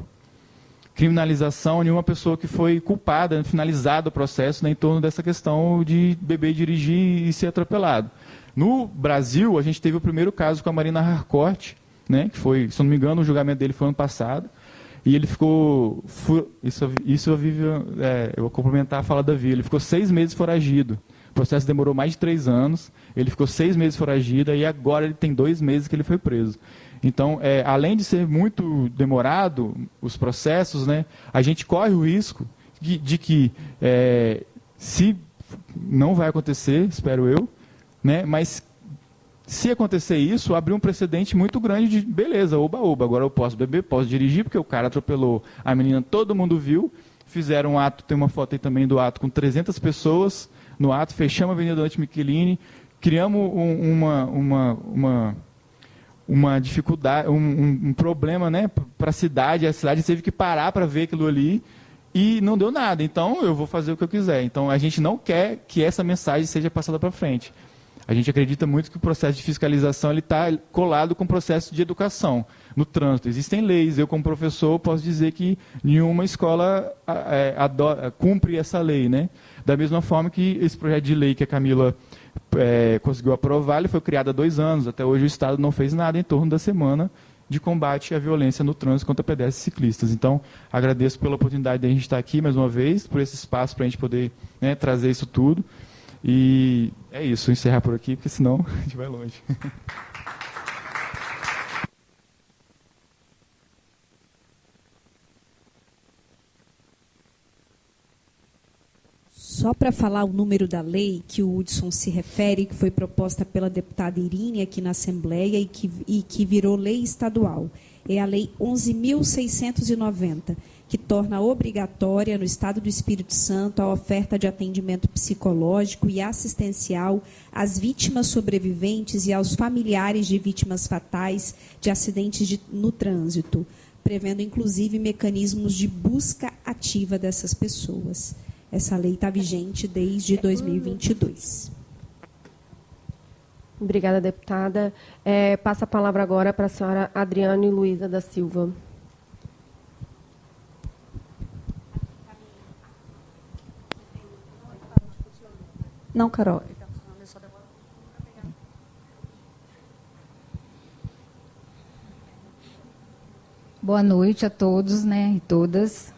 criminalização, nenhuma pessoa que foi culpada, finalizado o processo, né, em torno dessa questão de beber, dirigir e ser atropelado. No Brasil, a gente teve o primeiro caso com a Marina Harcourt, né, que foi, se eu não me engano, o julgamento dele foi ano passado, e ele ficou, isso eu vou complementar a fala da Via, ele ficou 6 meses foragido. O processo demorou mais de 3 anos, ele ficou 6 meses foragido e agora ele tem 2 meses que ele foi preso. Então, além de ser muito demorado os processos, né, a gente corre o risco de que, se não vai acontecer, espero eu, né, mas se acontecer isso, abrir um precedente muito grande de, beleza, oba-oba, agora eu posso beber, posso dirigir, porque o cara atropelou a menina, todo mundo viu, fizeram um ato, tem uma foto aí também do ato com 300 pessoas, no ato, fechamos a Avenida Dante Michelini, criamos uma dificuldade, um problema, né, para a cidade teve que parar para ver aquilo ali e não deu nada. Então, eu vou fazer o que eu quiser. Então, a gente não quer que essa mensagem seja passada para frente. A gente acredita muito que o processo de fiscalização está colado com o processo de educação no trânsito. Existem leis, eu como professor posso dizer que nenhuma escola cumpre essa lei, né? Da mesma forma que esse projeto de lei que a Camila conseguiu aprovar, ele foi criado há 2 anos, até hoje o Estado não fez nada em torno da semana de combate à violência no trânsito contra pedestres e ciclistas. Então, agradeço pela oportunidade de a gente estar aqui mais uma vez, por esse espaço para a gente poder, né, trazer isso tudo. E é isso, encerrar por aqui, porque senão a gente vai longe. Só para falar o número da lei que o Hudson se refere, que foi proposta pela deputada Irine aqui na Assembleia e que virou lei estadual. É a Lei 11.690, que torna obrigatória no Estado do Espírito Santo a oferta de atendimento psicológico e assistencial às vítimas sobreviventes e aos familiares de vítimas fatais de acidentes no trânsito, prevendo, inclusive, mecanismos de busca ativa dessas pessoas. Essa lei está vigente desde 2022. Obrigada, deputada. Passa a palavra agora para a senhora Adriane Luiza da Silva. Não, Carol. Boa noite a todos, né, e todas.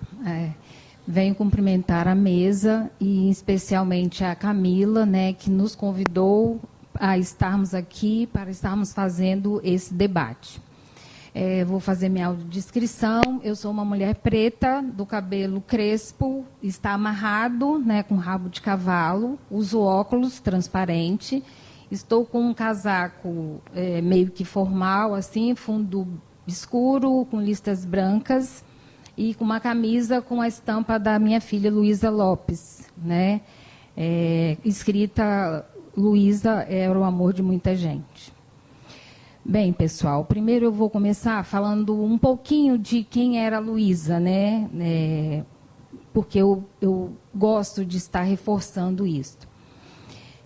Venho cumprimentar a mesa e especialmente a Camila, né, que nos convidou a estarmos aqui para estarmos fazendo esse debate. Vou fazer minha audiodescrição. Eu sou uma mulher preta, do cabelo crespo, está amarrado, né, com rabo de cavalo, uso óculos transparente, estou com um casaco meio que formal, assim, fundo escuro, com listas brancas, e com uma camisa com a estampa da minha filha Luísa Lopes, né? Escrita, Luísa era o amor de muita gente. Bem, pessoal, primeiro eu vou começar falando um pouquinho de quem era a Luísa, né? Porque eu gosto de estar reforçando isso.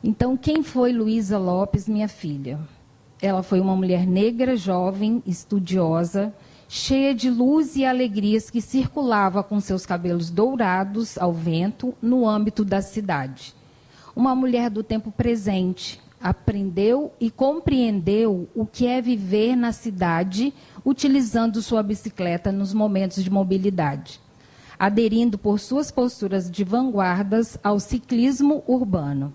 Então, quem foi Luísa Lopes, minha filha? Ela foi uma mulher negra, jovem, estudiosa, cheia de luz e alegrias, que circulava com seus cabelos dourados ao vento no âmbito da cidade. Uma mulher do tempo presente, aprendeu e compreendeu o que é viver na cidade utilizando sua bicicleta nos momentos de mobilidade, aderindo por suas posturas de vanguardas ao ciclismo urbano,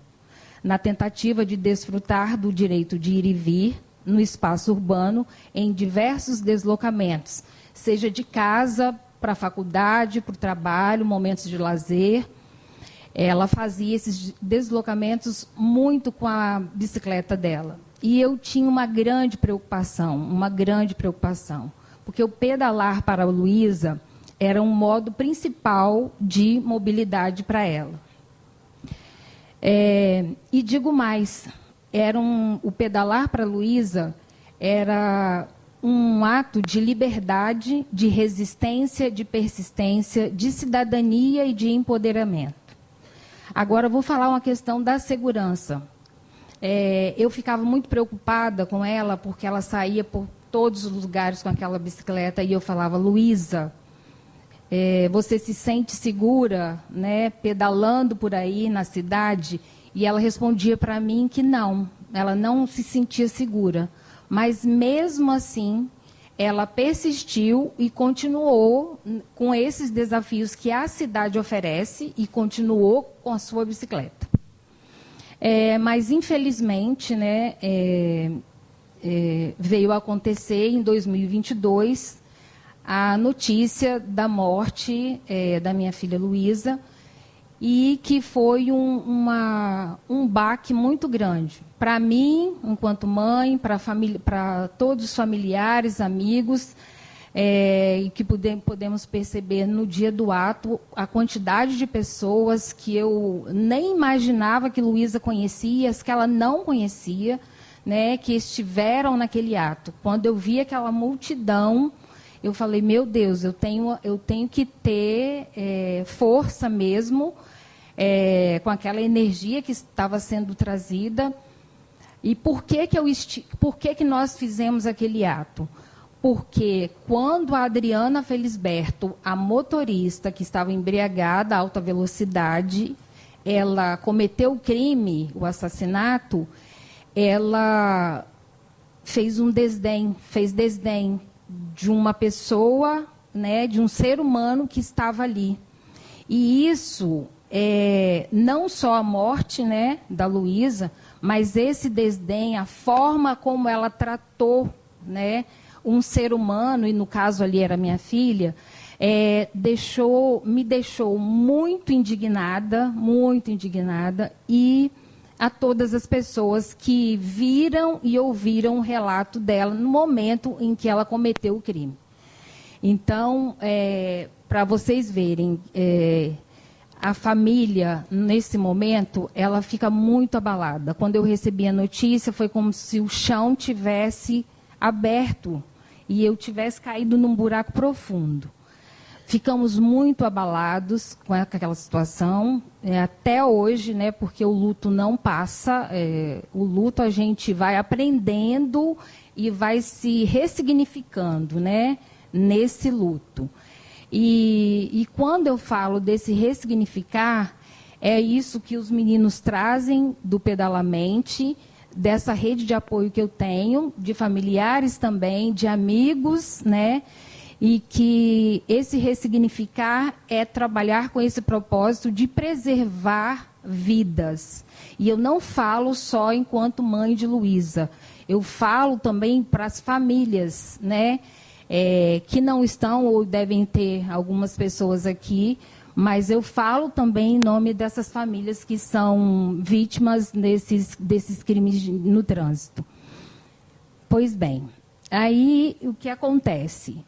na tentativa de desfrutar do direito de ir e vir no espaço urbano em diversos deslocamentos, seja de casa para a faculdade, para o trabalho, momentos de lazer. Ela fazia esses deslocamentos muito com a bicicleta dela. E eu tinha uma grande preocupação, porque o pedalar para a Luísa era um modo principal de mobilidade para ela. E digo mais, o pedalar para a Luísa era um ato de liberdade, de resistência, de persistência, de cidadania e de empoderamento. Agora, eu vou falar uma questão da segurança. Eu ficava muito preocupada com ela, porque ela saía por todos os lugares com aquela bicicleta, e eu falava, Luísa, você se sente segura, né, pedalando por aí na cidade? E ela respondia para mim que não, ela não se sentia segura. Mas, mesmo assim, ela persistiu e continuou com esses desafios que a cidade oferece e continuou com a sua bicicleta. Mas, infelizmente, né, veio a acontecer em 2022 a notícia da morte da minha filha Luísa, e que foi um baque muito grande. Para mim, enquanto mãe, para todos os familiares, amigos, e que podemos perceber no dia do ato a quantidade de pessoas que eu nem imaginava que Luísa conhecia, as que ela não conhecia, né, que estiveram naquele ato. Quando eu vi aquela multidão, eu falei, meu Deus, eu tenho que ter força mesmo, com aquela energia que estava sendo trazida. E por que nós fizemos aquele ato? Porque quando a Adriana Felisberto, a motorista que estava embriagada a alta velocidade, ela cometeu o crime, o assassinato, ela fez desdém de uma pessoa, né, de um ser humano que estava ali. E isso, não só a morte, né, da Luísa, mas esse desdém, a forma como ela tratou, né, um ser humano, e no caso ali era minha filha, me deixou muito indignada, e a todas as pessoas que viram e ouviram o relato dela no momento em que ela cometeu o crime. Então, para vocês verem, a família, nesse momento, ela fica muito abalada. Quando eu recebi a notícia, foi como se o chão tivesse aberto e eu tivesse caído num buraco profundo. Ficamos muito abalados com aquela situação, até hoje, né, porque o luto não passa. O luto a gente vai aprendendo e vai se ressignificando, né, nesse luto. E quando eu falo desse ressignificar, é isso que os meninos trazem do Pedalamente, dessa rede de apoio que eu tenho, de familiares também, de amigos, né? E que esse ressignificar é trabalhar com esse propósito de preservar vidas. E eu não falo só enquanto mãe de Luísa, eu falo também para as famílias, né? Que não estão ou devem ter algumas pessoas aqui, mas eu falo também em nome dessas famílias que são vítimas desses crimes no trânsito. Pois bem, aí o que acontece?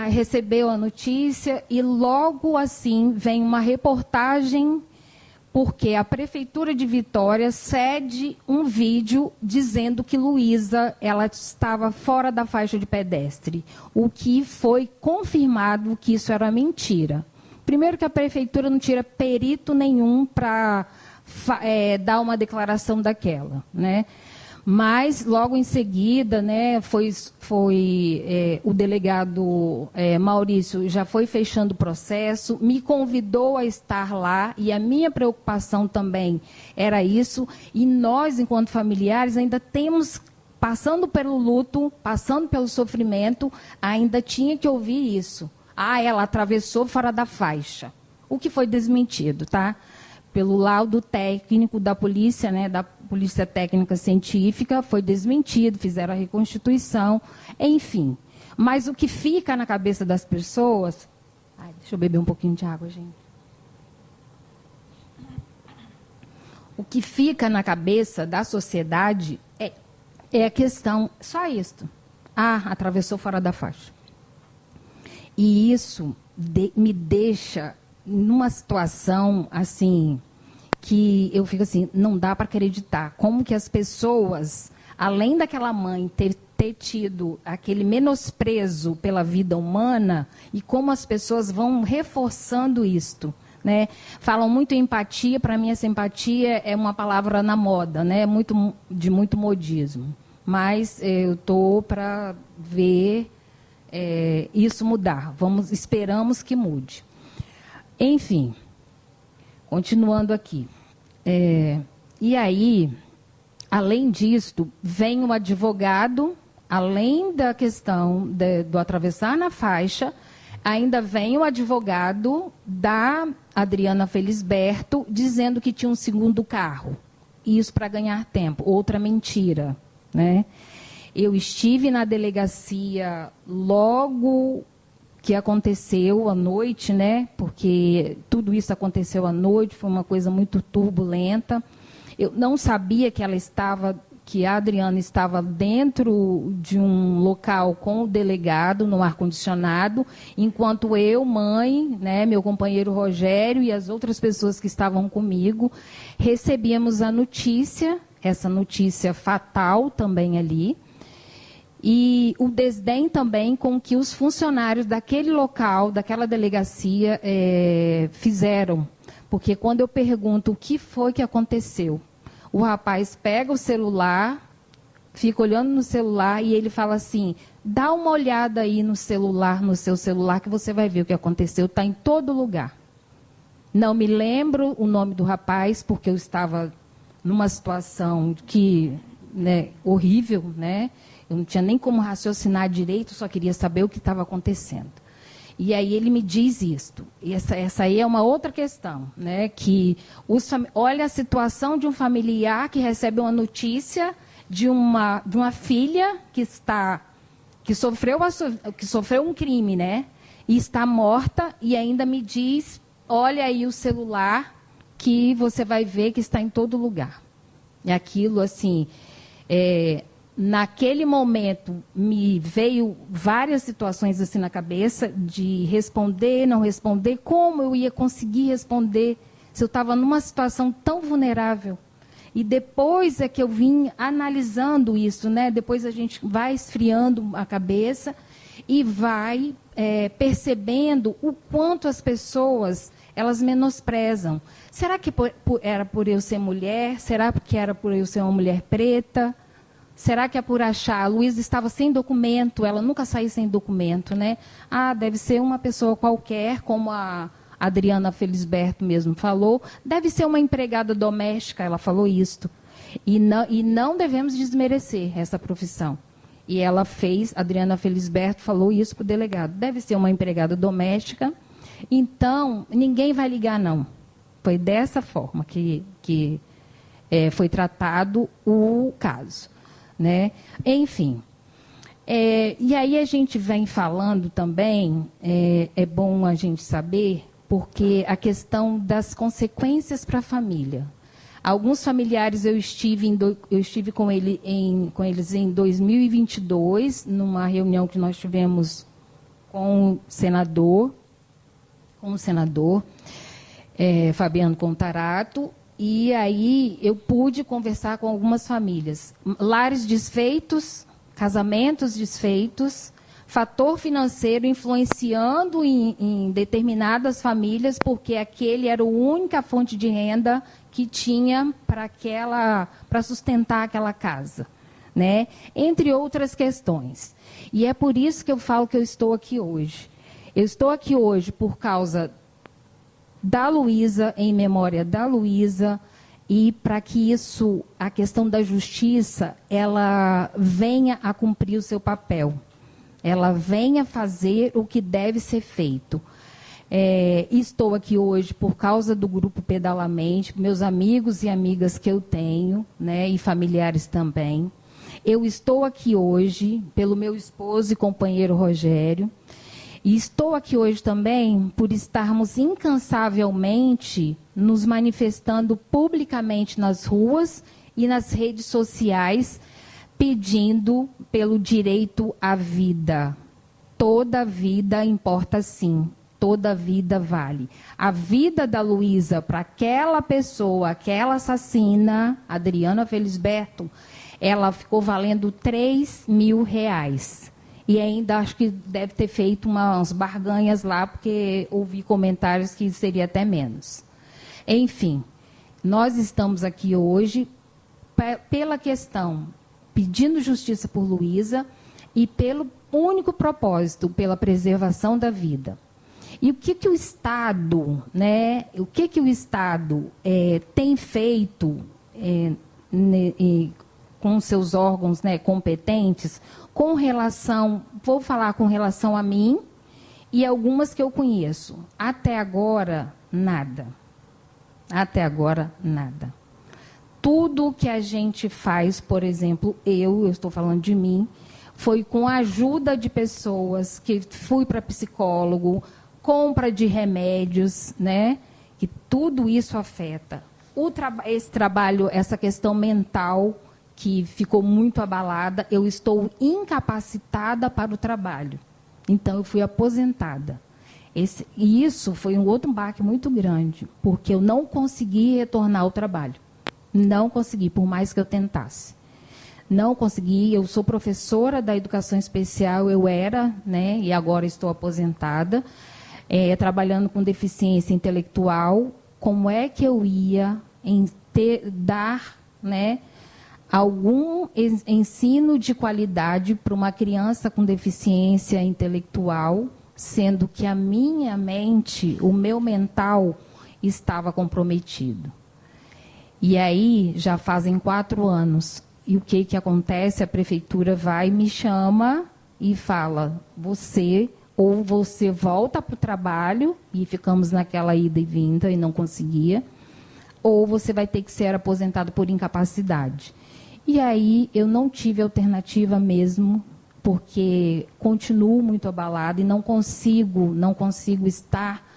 Recebeu a notícia e logo assim vem uma reportagem, porque a Prefeitura de Vitória cede um vídeo dizendo que Luísa ela estava fora da faixa de pedestre, o que foi confirmado que isso era mentira. Primeiro que a Prefeitura não tira perito nenhum para dar uma declaração daquela, né? Mas, logo em seguida, né, foi o delegado Maurício já foi fechando o processo, me convidou a estar lá, e a minha preocupação também era isso, e nós, enquanto familiares, ainda temos, passando pelo luto, passando pelo sofrimento, ainda tinha que ouvir isso. Ela atravessou fora da faixa, o que foi desmentido, tá? Pelo laudo técnico da polícia, né, da Polícia Técnica Científica, foi desmentido, fizeram a reconstituição, enfim. Mas o que fica na cabeça das pessoas... deixa eu beber um pouquinho de água, gente. O que fica na cabeça da sociedade é a questão, só isto. Atravessou fora da faixa. E isso me deixa numa situação, assim, que eu fico assim, não dá para acreditar. Como que as pessoas, além daquela mãe ter tido aquele menosprezo pela vida humana, e como as pessoas vão reforçando isto, né? Falam muito em empatia, para mim essa empatia é uma palavra na moda, né? De muito modismo. Mas eu estou para ver isso mudar. Esperamos que mude. Enfim, continuando aqui. E aí, além disto, vem um advogado além da questão do atravessar na faixa, ainda vem o advogado da Adriana Felisberto dizendo que tinha um segundo carro. Isso para ganhar tempo. Outra mentira, né? Eu estive na delegacia logo que aconteceu à noite, né? Porque tudo isso aconteceu à noite, foi uma coisa muito turbulenta. Eu não sabia que a Adriana estava dentro de um local com o delegado, no ar-condicionado, enquanto eu, mãe, né, meu companheiro Rogério e as outras pessoas que estavam comigo, recebíamos a notícia, essa notícia fatal também ali, e o desdém também com que os funcionários daquele local, daquela delegacia, fizeram. Porque quando eu pergunto o que foi que aconteceu, o rapaz pega o celular, fica olhando no celular e ele fala assim, dá uma olhada aí no celular, no seu celular, que você vai ver o que aconteceu, está em todo lugar. Não me lembro o nome do rapaz, porque eu estava numa situação horrível, né? Eu não tinha nem como raciocinar direito, só queria saber o que estava acontecendo. E aí ele me diz isto. E essa aí é uma outra questão, né? Que olha a situação de um familiar que recebe uma notícia de uma filha que sofreu um crime, né? E está morta e ainda me diz, olha aí o celular que você vai ver que está em todo lugar. E aquilo, assim, naquele momento, me veio várias situações assim na cabeça de responder, não responder, como eu ia conseguir responder se eu estava numa situação tão vulnerável. E depois é que eu vim analisando isso, né? Depois a gente vai esfriando a cabeça e vai percebendo o quanto as pessoas, elas menosprezam. Será que era por eu ser mulher? Será que era por eu ser uma mulher preta? Será que é por achar? A Luísa estava sem documento, ela nunca saiu sem documento, né? Ah, deve ser uma pessoa qualquer, como a Adriana Felisberto mesmo falou, deve ser uma empregada doméstica, ela falou isto. E não devemos desmerecer essa profissão. E ela fez, Adriana Felisberto falou isso para o delegado, deve ser uma empregada doméstica, então ninguém vai ligar não. Foi dessa forma que foi tratado o caso. Né? Enfim, e aí a gente vem falando também, é bom a gente saber, porque a questão das consequências para a família. Alguns familiares eu estive com eles em 2022, numa reunião que nós tivemos com o senador Fabiano Contarato. E aí eu pude conversar com algumas famílias. Lares desfeitos, casamentos desfeitos, fator financeiro influenciando em determinadas famílias, porque aquele era a única fonte de renda que tinha para sustentar aquela casa, né? Entre outras questões. E é por isso que eu falo que eu estou aqui hoje. Eu estou aqui hoje por causa da Luísa, em memória da Luísa, e para que a questão da justiça, ela venha a cumprir o seu papel, ela venha fazer o que deve ser feito. Estou aqui hoje por causa do Grupo Pedalamente, meus amigos e amigas que eu tenho, né, e familiares também. Eu estou aqui hoje pelo meu esposo e companheiro Rogério. E estou aqui hoje também por estarmos incansavelmente nos manifestando publicamente nas ruas e nas redes sociais, pedindo pelo direito à vida. Toda vida importa sim, toda vida vale. A vida da Luísa para aquela pessoa, aquela assassina, Adriana Felisberto, ela ficou valendo R$3.000. E ainda acho que deve ter feito umas barganhas lá, porque ouvi comentários que seria até menos. Enfim, nós estamos aqui hoje pela questão, pedindo justiça por Luísa e pelo único propósito, pela preservação da vida. E o que o Estado, né, tem feito com seus órgãos, né, competentes, com relação, vou falar com relação a mim e algumas que eu conheço. Até agora, nada. Até agora, nada. Tudo que a gente faz, por exemplo, eu estou falando de mim, foi com a ajuda de pessoas que fui para psicólogo, compra de remédios, né? Que tudo isso afeta. Esse trabalho, essa questão mental que ficou muito abalada, eu estou incapacitada para o trabalho. Então, eu fui aposentada. E isso foi um outro baque muito grande, porque eu não consegui retornar ao trabalho. Não consegui, por mais que eu tentasse. Não consegui, eu sou professora da educação especial, eu era, né, e agora estou aposentada, trabalhando com deficiência intelectual. Como é que eu ia dar, né, algum ensino de qualidade para uma criança com deficiência intelectual, sendo que a minha mente, o meu mental, estava comprometido? E aí, já fazem 4 anos. E o que acontece? A prefeitura vai, me chama e fala, você volta para o trabalho, e ficamos naquela ida e vinda e não conseguia, ou você vai ter que ser aposentado por incapacidade. E aí eu não tive alternativa mesmo, porque continuo muito abalada e não consigo estar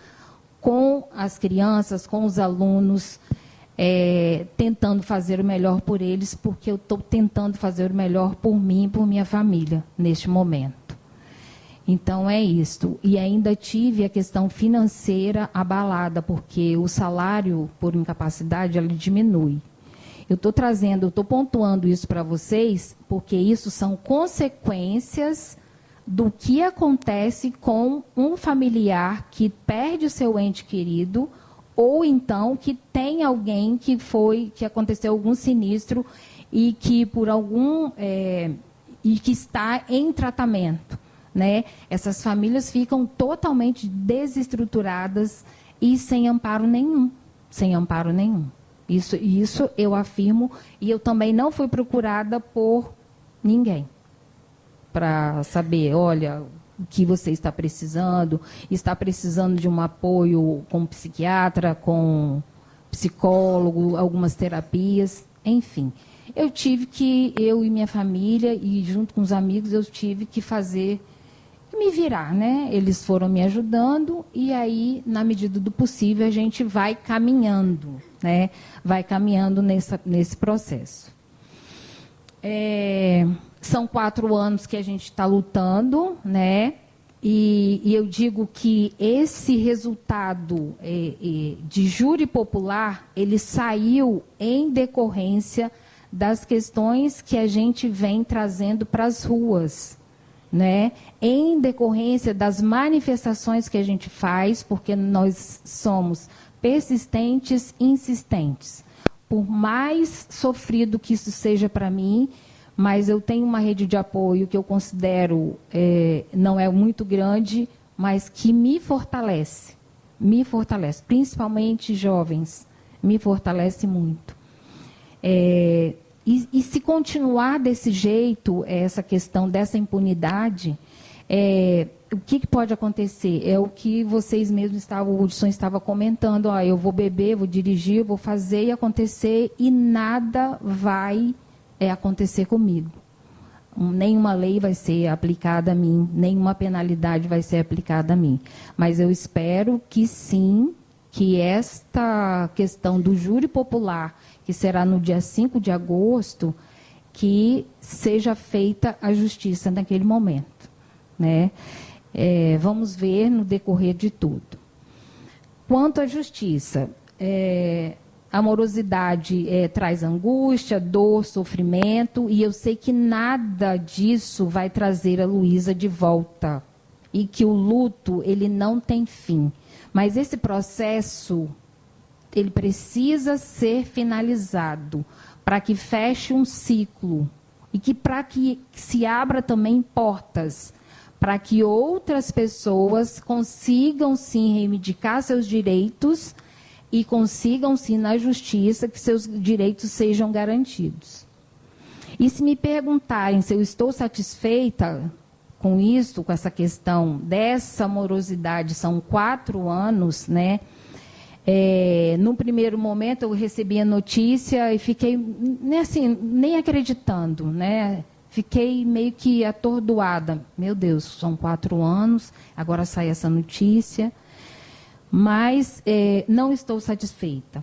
com as crianças, com os alunos, tentando fazer o melhor por eles, porque eu estou tentando fazer o melhor por mim e por minha família, neste momento. Então, é isso. E ainda tive a questão financeira abalada, porque o salário por incapacidade, ele diminui. Eu estou pontuando isso para vocês, porque isso são consequências do que acontece com um familiar que perde o seu ente querido, ou então que tem alguém que aconteceu algum sinistro e que e que está em tratamento, né? Essas famílias ficam totalmente desestruturadas e sem amparo nenhum, Isso eu afirmo, e eu também não fui procurada por ninguém para saber, olha, o que você está precisando de um apoio com psiquiatra, com psicólogo, algumas terapias, enfim. Eu e minha família, e junto com os amigos, eu tive que me virar, né? Eles foram me ajudando, e aí, na medida do possível, a gente vai caminhando, né? Vai caminhando nesse processo. São 4 anos que a gente está lutando, né? E eu digo que esse resultado de júri popular, ele saiu em decorrência das questões que a gente vem trazendo para as ruas, né? Em decorrência das manifestações que a gente faz, porque nós somos persistentes e insistentes. Por mais sofrido que isso seja para mim, mas eu tenho uma rede de apoio que eu considero não é muito grande, mas que me fortalece, principalmente jovens, me fortalece muito. E se continuar desse jeito, essa questão dessa impunidade, o que pode acontecer? É o que vocês mesmos o Hudson estava comentando, eu vou beber, vou dirigir, vou fazer e acontecer, e nada vai acontecer comigo. Nenhuma lei vai ser aplicada a mim, nenhuma penalidade vai ser aplicada a mim. Mas eu espero que sim, que esta questão do júri popular, que será no dia 5 de agosto, que seja feita a justiça naquele momento, né? Vamos ver no decorrer de tudo. Quanto à justiça, a morosidade traz angústia, dor, sofrimento, e eu sei que nada disso vai trazer a Luísa de volta, e que o luto, ele não tem fim. Mas esse processo, ele precisa ser finalizado para que feche um ciclo e para que se abra também portas para que outras pessoas consigam sim reivindicar seus direitos e consigam sim na justiça que seus direitos sejam garantidos. E se me perguntarem se eu estou satisfeita com isso, com essa questão dessa morosidade, são 4 anos, né? No primeiro momento eu recebi a notícia e fiquei nem acreditando, né? Fiquei meio que atordoada. Meu Deus, são 4 anos, agora sai essa notícia. Mas não estou satisfeita.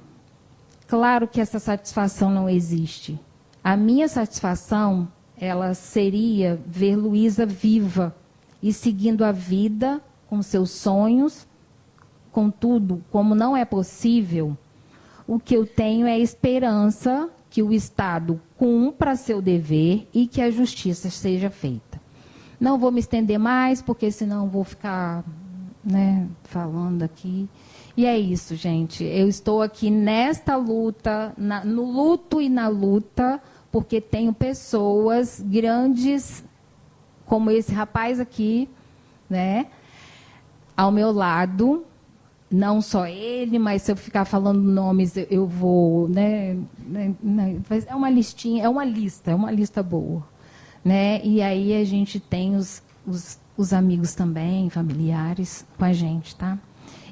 Claro que essa satisfação não existe. A minha satisfação, ela seria ver Luísa viva e seguindo a vida com seus sonhos. Contudo, como não é possível, o que eu tenho é a esperança que o Estado cumpra seu dever e que a justiça seja feita. Não vou me estender mais, porque senão vou ficar, né, falando aqui. E é isso, gente. Eu estou aqui nesta luta, no luto e na luta, porque tenho pessoas grandes, como esse rapaz aqui, né, ao meu lado. Não só ele, mas se eu ficar falando nomes, eu vou, né, é uma listinha, é uma lista boa, né? E aí a gente tem os amigos também, familiares com a gente, tá?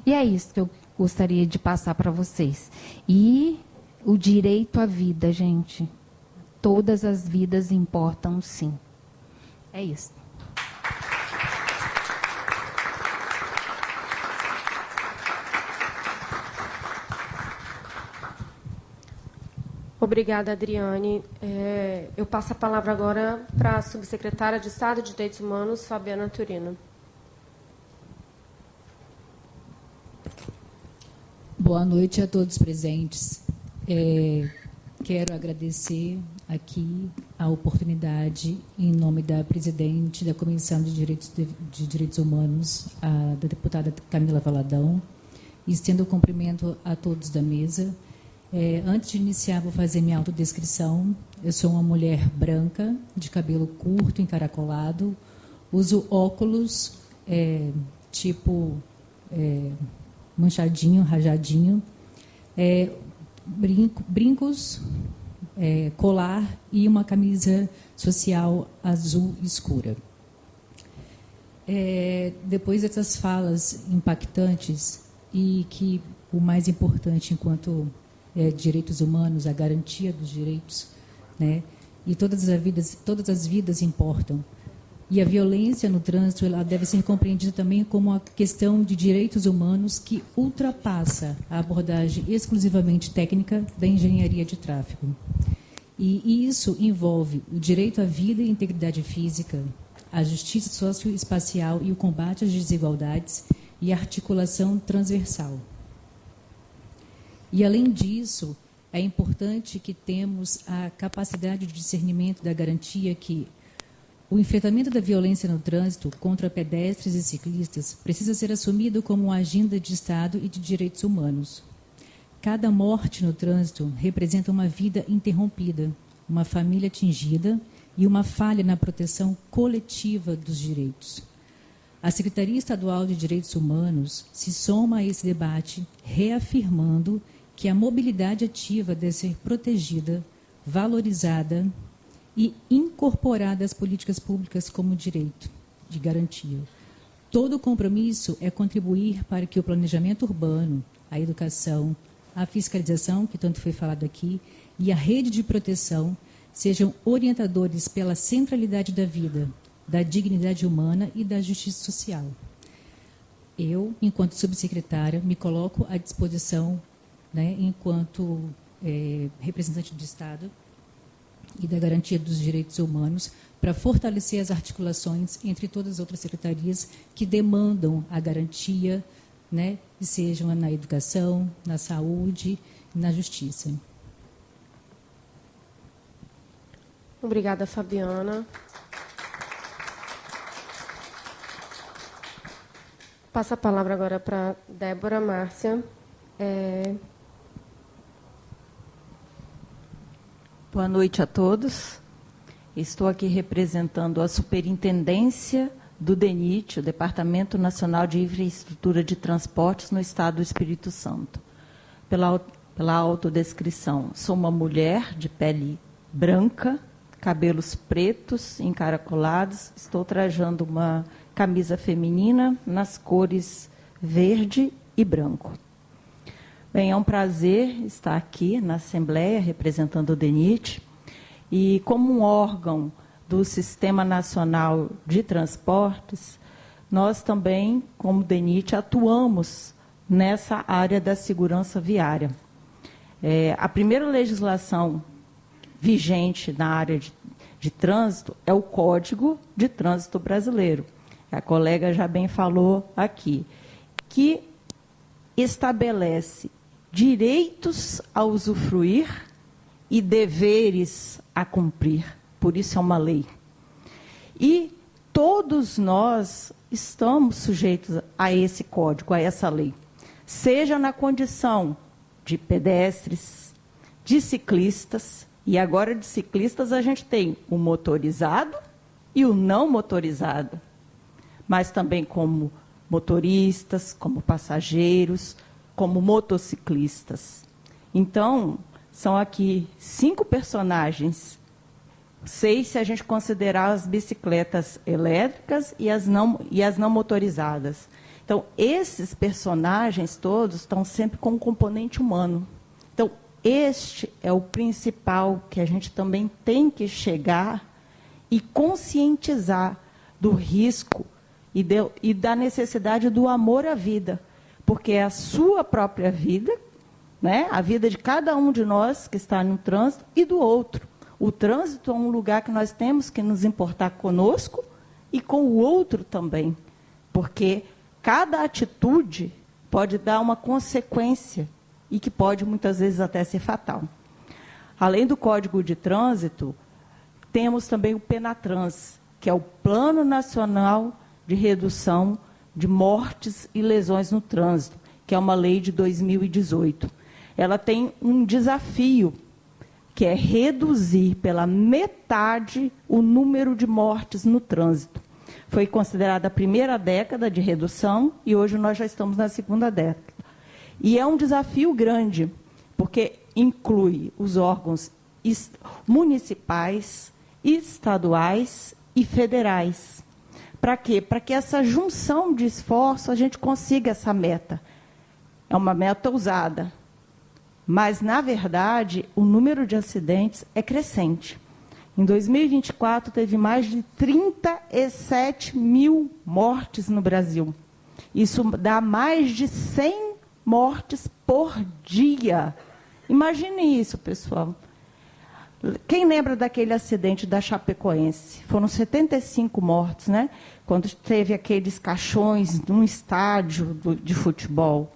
E é isso que eu gostaria de passar para vocês. E o direito à vida, gente. Todas as vidas importam, sim. É isso. Obrigada, Adriane. Eu passo a palavra agora para a subsecretária de Estado de Direitos Humanos, Fabiana Turino. Boa noite a todos presentes. Quero agradecer aqui a oportunidade, em nome da presidente da Comissão de Direitos Humanos, da deputada Camila Valadão, e estendo o cumprimento a todos da mesa. Antes de iniciar, vou fazer minha autodescrição. Eu sou uma mulher branca, de cabelo curto, encaracolado, uso óculos, manchadinho, rajadinho, brincos, colar e uma camisa social azul escura. Depois dessas falas impactantes, e que o mais importante enquanto direitos humanos, a garantia dos direitos, né? E todas as vidas importam. E a violência no trânsito, ela deve ser compreendida também como uma questão de direitos humanos que ultrapassa a abordagem exclusivamente técnica da engenharia de tráfego. E isso envolve o direito à vida e integridade física, a justiça socioespacial e o combate às desigualdades e a articulação transversal. E, além disso, é importante que temos a capacidade de discernimento da garantia que o enfrentamento da violência no trânsito contra pedestres e ciclistas precisa ser assumido como uma agenda de Estado e de direitos humanos. Cada morte no trânsito representa uma vida interrompida, uma família atingida e uma falha na proteção coletiva dos direitos. A Secretaria Estadual de Direitos Humanos se soma a esse debate, reafirmando que a mobilidade ativa deve ser protegida, valorizada e incorporada às políticas públicas como direito de garantia. Todo o compromisso é contribuir para que o planejamento urbano, a educação, a fiscalização, que tanto foi falado aqui, e a rede de proteção sejam orientadores pela centralidade da vida, da dignidade humana e da justiça social. Eu, enquanto subsecretária, me coloco à disposição, né, enquanto representante do Estado e da garantia dos direitos humanos, para fortalecer as articulações entre todas as outras secretarias que demandam a garantia, né, que sejam na educação, na saúde e na justiça. Obrigada, Fabiana. Passo a palavra agora para Débora Márcia. Boa noite a todos. Estou aqui representando a Superintendência do DENIT, o Departamento Nacional de Infraestrutura de Transportes no Estado do Espírito Santo. Pela autodescrição, sou uma mulher de pele branca, cabelos pretos, encaracolados. Estou trajando uma camisa feminina nas cores verde e branco. Bem, é um prazer estar aqui na Assembleia, representando o DENIT, e como um órgão do Sistema Nacional de Transportes, nós também, como DENIT, atuamos nessa área da segurança viária. A primeira legislação vigente na área de trânsito é o Código de Trânsito Brasileiro. A colega já bem falou aqui, que estabelece direitos a usufruir e deveres a cumprir. Por isso é uma lei. E todos nós estamos sujeitos a esse código, a essa lei. Seja na condição de pedestres, de ciclistas, e agora de ciclistas a gente tem o motorizado e o não motorizado, mas também como motoristas, como passageiros, como motociclistas. Então, são aqui 5 personagens, 6 se a gente considerar as bicicletas elétricas e as não motorizadas. Então, esses personagens todos estão sempre com um componente humano. Então, este é o principal que a gente também tem que chegar e conscientizar do risco e da necessidade do amor à vida, porque é a sua própria vida, né? A vida de cada um de nós que está no trânsito e do outro. O trânsito é um lugar que nós temos que nos importar conosco e com o outro também, porque cada atitude pode dar uma consequência e que pode muitas vezes até ser fatal. Além do Código de Trânsito, temos também o PENATRANS, que é o Plano Nacional de Redução de Mortes e Lesões no Trânsito, que é uma lei de 2018. Ela tem um desafio, que é reduzir pela metade o número de mortes no trânsito. Foi considerada a primeira década de redução e hoje nós já estamos na segunda década. E é um desafio grande, porque inclui os órgãos municipais, estaduais e federais. Para quê? Para que essa junção de esforço a gente consiga essa meta. É uma meta ousada, mas, na verdade, o número de acidentes é crescente. Em 2024, teve mais de 37 mil mortes no Brasil. Isso dá mais de 100 mortes por dia. Imagine isso, pessoal. Quem lembra daquele acidente da Chapecoense? Foram 75 mortos, né? Quando teve aqueles caixões num estádio de futebol.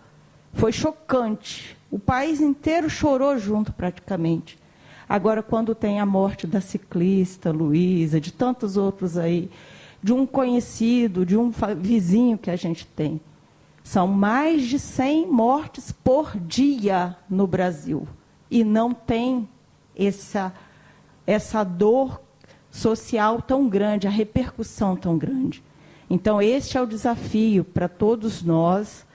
Foi chocante. O país inteiro chorou junto, praticamente. Agora, quando tem a morte da ciclista Luísa, de tantos outros aí, de um conhecido, de um vizinho que a gente tem, são mais de 100 mortes por dia no Brasil. E não tem essa dor social tão grande, a repercussão tão grande. Então, este é o desafio para todos nós,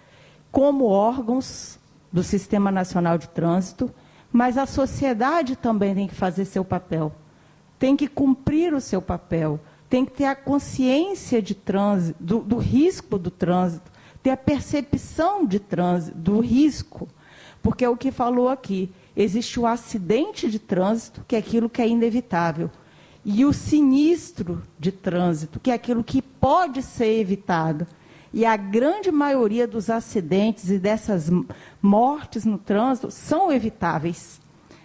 como órgãos do Sistema Nacional de Trânsito, mas a sociedade também tem que fazer seu papel, tem que cumprir o seu papel, tem que ter a consciência de trânsito, do risco do trânsito, ter a percepção de trânsito, do risco, porque é o que falou aqui, existe o acidente de trânsito, que é aquilo que é inevitável, e o sinistro de trânsito, que é aquilo que pode ser evitado. E a grande maioria dos acidentes e dessas mortes no trânsito são evitáveis.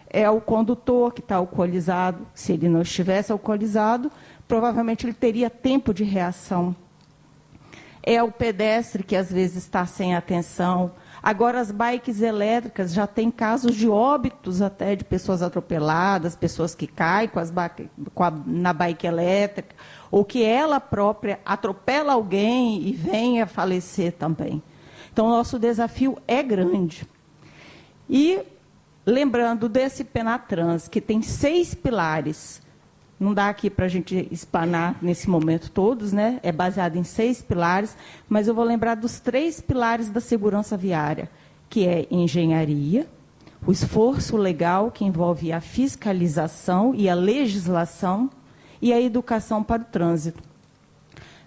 É o condutor que está alcoolizado. Se ele não estivesse alcoolizado, provavelmente ele teria tempo de reação. É o pedestre que às vezes está sem atenção. Agora, as bikes elétricas já têm casos de óbitos até de pessoas atropeladas, pessoas que caem na bike elétrica, ou que ela própria atropela alguém e vem a falecer também. Então, nosso desafio é grande. E, lembrando desse PENATRANS, que tem 6 pilares, não dá aqui para a gente espanar nesse momento todos, né? É baseado em 6 pilares, mas eu vou lembrar dos 3 pilares da segurança viária, que é engenharia, o esforço legal, que envolve a fiscalização e a legislação, e a educação para o trânsito.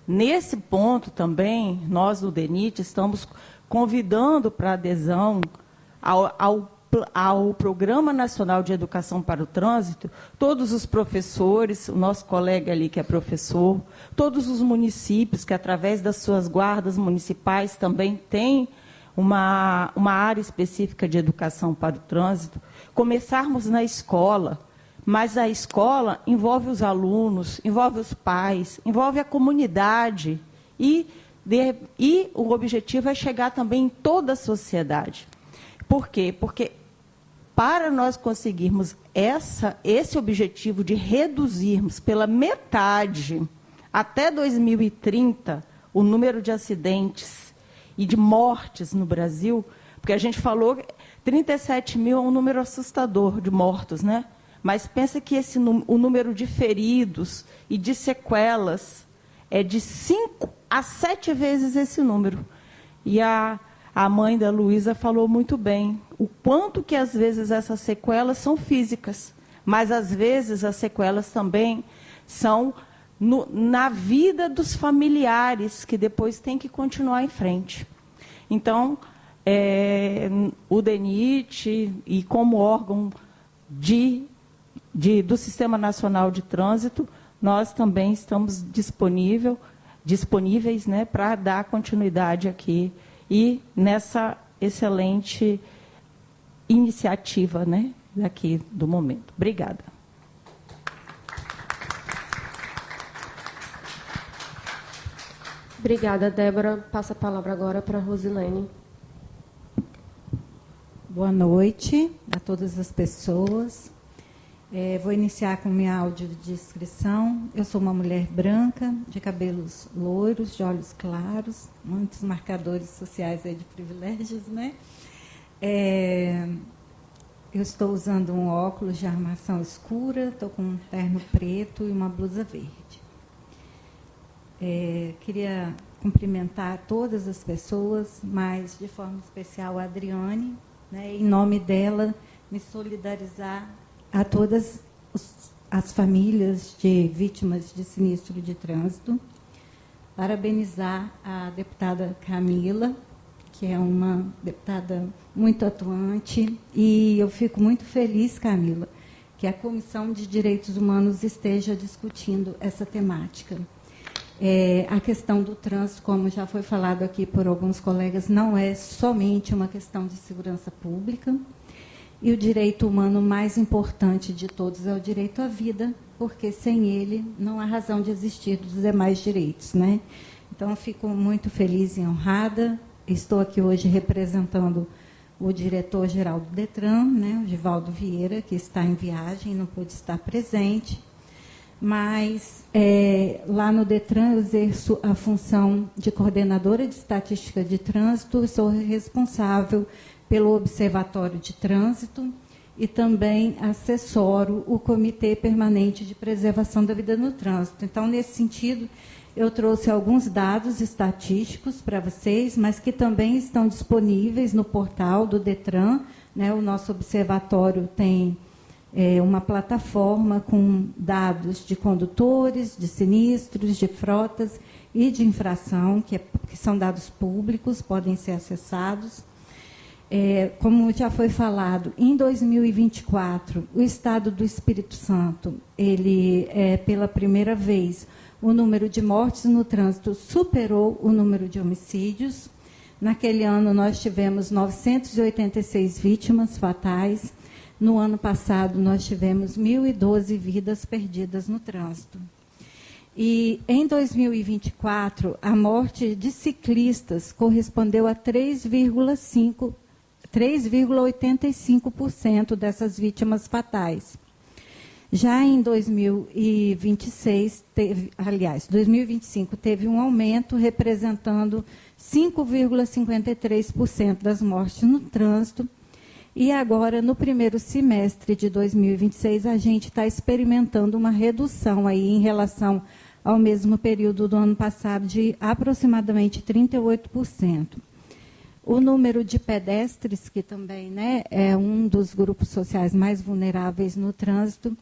Nesse ponto também, nós do DENIT estamos convidando para adesão ao Programa Nacional de Educação para o Trânsito todos os professores, o nosso colega ali que é professor, todos os municípios que, através das suas guardas municipais, também têm uma área específica de educação para o trânsito, começarmos na escola, mas a escola envolve os alunos, envolve os pais, envolve a comunidade, e o objetivo é chegar também em toda a sociedade. Por quê? Porque para nós conseguirmos esse objetivo de reduzirmos pela metade, até 2030, o número de acidentes e de mortes no Brasil, porque a gente falou 37 mil é um número assustador de mortos, né? Mas pensa que o número de feridos e de sequelas é de 5 a 7 vezes esse número. E a mãe da Luísa falou muito bem o quanto que, às vezes, essas sequelas são físicas, mas, às vezes, as sequelas também são na vida dos familiares, que depois tem que continuar em frente. Então, o DENIT, e como órgão do Sistema Nacional de Trânsito, nós também estamos disponíveis, né, para dar continuidade aqui e nessa excelente iniciativa, né, daqui do momento. Obrigada. Obrigada, Débora. Passa a palavra agora para a Rosilene. Boa noite a todas as pessoas. Vou iniciar com minha audiodescrição. Eu sou uma mulher branca, de cabelos loiros, de olhos claros, muitos marcadores sociais aí de privilégios, né? Eu estou usando um óculos de armação escura, estou com um terno preto e uma blusa verde. Queria cumprimentar todas as pessoas, mas de forma especial a Adriane, né? Em nome dela, me solidarizar a todas as famílias de vítimas de sinistro de trânsito, parabenizar a deputada Camila, que é uma deputada muito atuante, e eu fico muito feliz, Camila, que a Comissão de Direitos Humanos esteja discutindo essa temática. A questão do trânsito, como já foi falado aqui por alguns colegas, não é somente uma questão de segurança pública, e o direito humano mais importante de todos é o direito à vida, porque sem ele não há razão de existir dos demais direitos, né? Então, eu fico muito feliz e honrada. Estou aqui hoje representando o diretor-geral do DETRAN, né, o Givaldo Vieira, que está em viagem e não pôde estar presente. Mas, lá no DETRAN, eu exerço a função de coordenadora de estatística de trânsito, sou responsável pelo Observatório de Trânsito e também assessoro o Comitê Permanente de Preservação da Vida no Trânsito. Então, nesse sentido, eu trouxe alguns dados estatísticos para vocês, mas que também estão disponíveis no portal do DETRAN, né? O nosso observatório tem uma plataforma com dados de condutores, de sinistros, de frotas e de infração, que são dados públicos, podem ser acessados. Como já foi falado, em 2024, o Estado do Espírito Santo, ele, pela primeira vez, o número de mortes no trânsito superou o número de homicídios. Naquele ano, nós tivemos 986 vítimas fatais. No ano passado, nós tivemos 1.012 vidas perdidas no trânsito. E, em 2024, a morte de ciclistas correspondeu a 3,85% dessas vítimas fatais. Já em 2026, 2025, teve um aumento representando 5,53% das mortes no trânsito. E agora, no primeiro semestre de 2026, a gente está experimentando uma redução aí em relação ao mesmo período do ano passado de aproximadamente 38%. O número de pedestres, que também, né, é um dos grupos sociais mais vulneráveis no trânsito,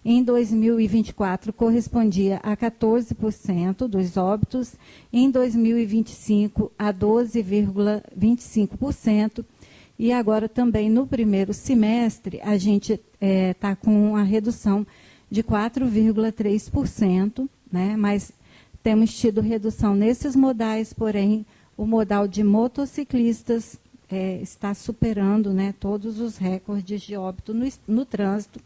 em 2024 correspondia a 14% dos óbitos, em 2025 a 12,25%, e agora também no primeiro semestre a gente está com a redução de 4,3%, né, mas temos tido redução nesses modais, porém o modal de motociclistas está superando, né, todos os recordes de óbito no trânsito.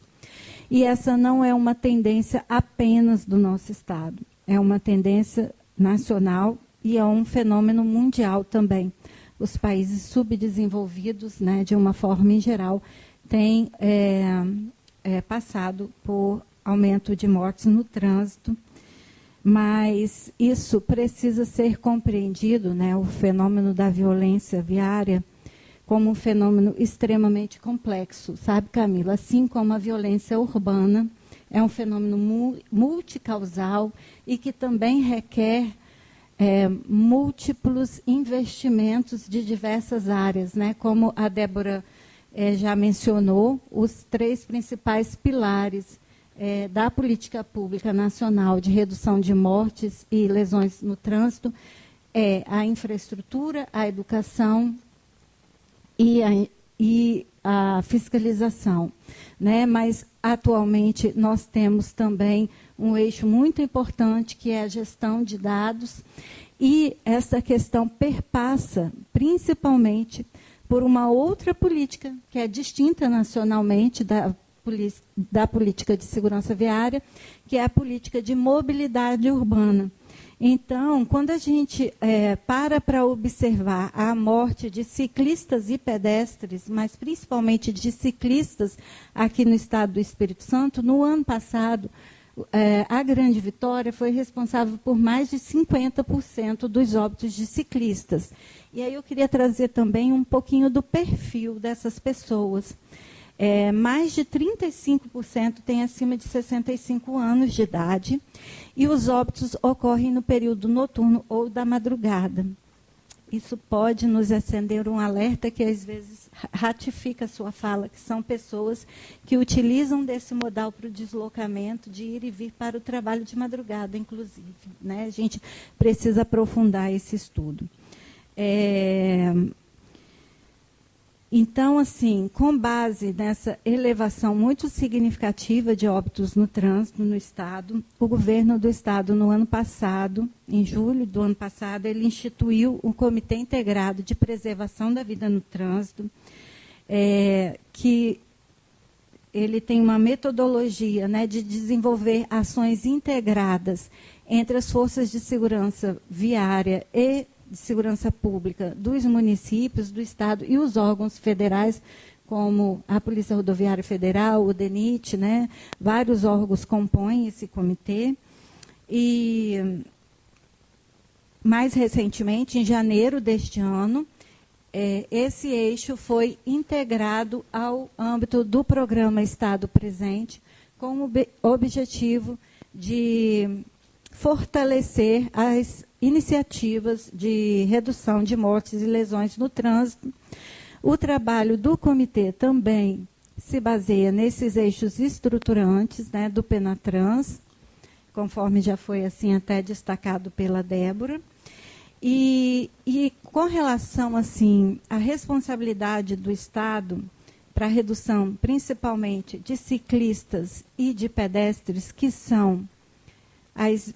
E essa não é uma tendência apenas do nosso Estado, é uma tendência nacional e é um fenômeno mundial também. Os países subdesenvolvidos, né, de uma forma em geral, têm passado por aumento de mortes no trânsito, mas isso precisa ser compreendido, né, o fenômeno da violência viária, como um fenômeno extremamente complexo, sabe, Camila? Assim como a violência urbana é um fenômeno multicausal e que também requer múltiplos investimentos de diversas áreas, né? Como a Débora já mencionou, os 3 principais pilares da política pública nacional de redução de mortes e lesões no trânsito é a infraestrutura, a educação e a fiscalização, né? Mas, atualmente, nós temos também um eixo muito importante, que é a gestão de dados, e essa questão perpassa, principalmente, por uma outra política, que é distinta nacionalmente da política de segurança viária, que é a política de mobilidade urbana. Então, quando a gente para observar a morte de ciclistas e pedestres, mas principalmente de ciclistas aqui no estado do Espírito Santo, no ano passado, a Grande Vitória foi responsável por mais de 50% dos óbitos de ciclistas. E aí eu queria trazer também um pouquinho do perfil dessas pessoas. Mais de 35% têm acima de 65 anos de idade, e os óbitos ocorrem no período noturno ou da madrugada. Isso pode nos acender um alerta que, às vezes, ratifica a sua fala, que são pessoas que utilizam desse modal para o deslocamento, de ir e vir para o trabalho de madrugada, inclusive, né? A gente precisa aprofundar esse estudo. Então, assim, com base nessa elevação muito significativa de óbitos no trânsito no Estado, o governo do Estado, no ano passado, em julho do ano passado, ele instituiu um Comitê Integrado de Preservação da Vida no Trânsito, que ele tem uma metodologia, né, de desenvolver ações integradas entre as forças de segurança viária e de segurança pública dos municípios, do Estado e os órgãos federais, como a Polícia Rodoviária Federal, o DENIT, né? Vários órgãos compõem esse comitê. E, mais recentemente, em janeiro deste ano, esse eixo foi integrado ao âmbito do programa Estado Presente, com o objetivo de fortalecer as iniciativas de redução de mortes e lesões no trânsito. O trabalho do comitê também se baseia nesses eixos estruturantes, né, do Penatrans, conforme já foi assim até destacado pela Débora. E com relação assim à responsabilidade do Estado para a redução, principalmente de ciclistas e de pedestres, que são as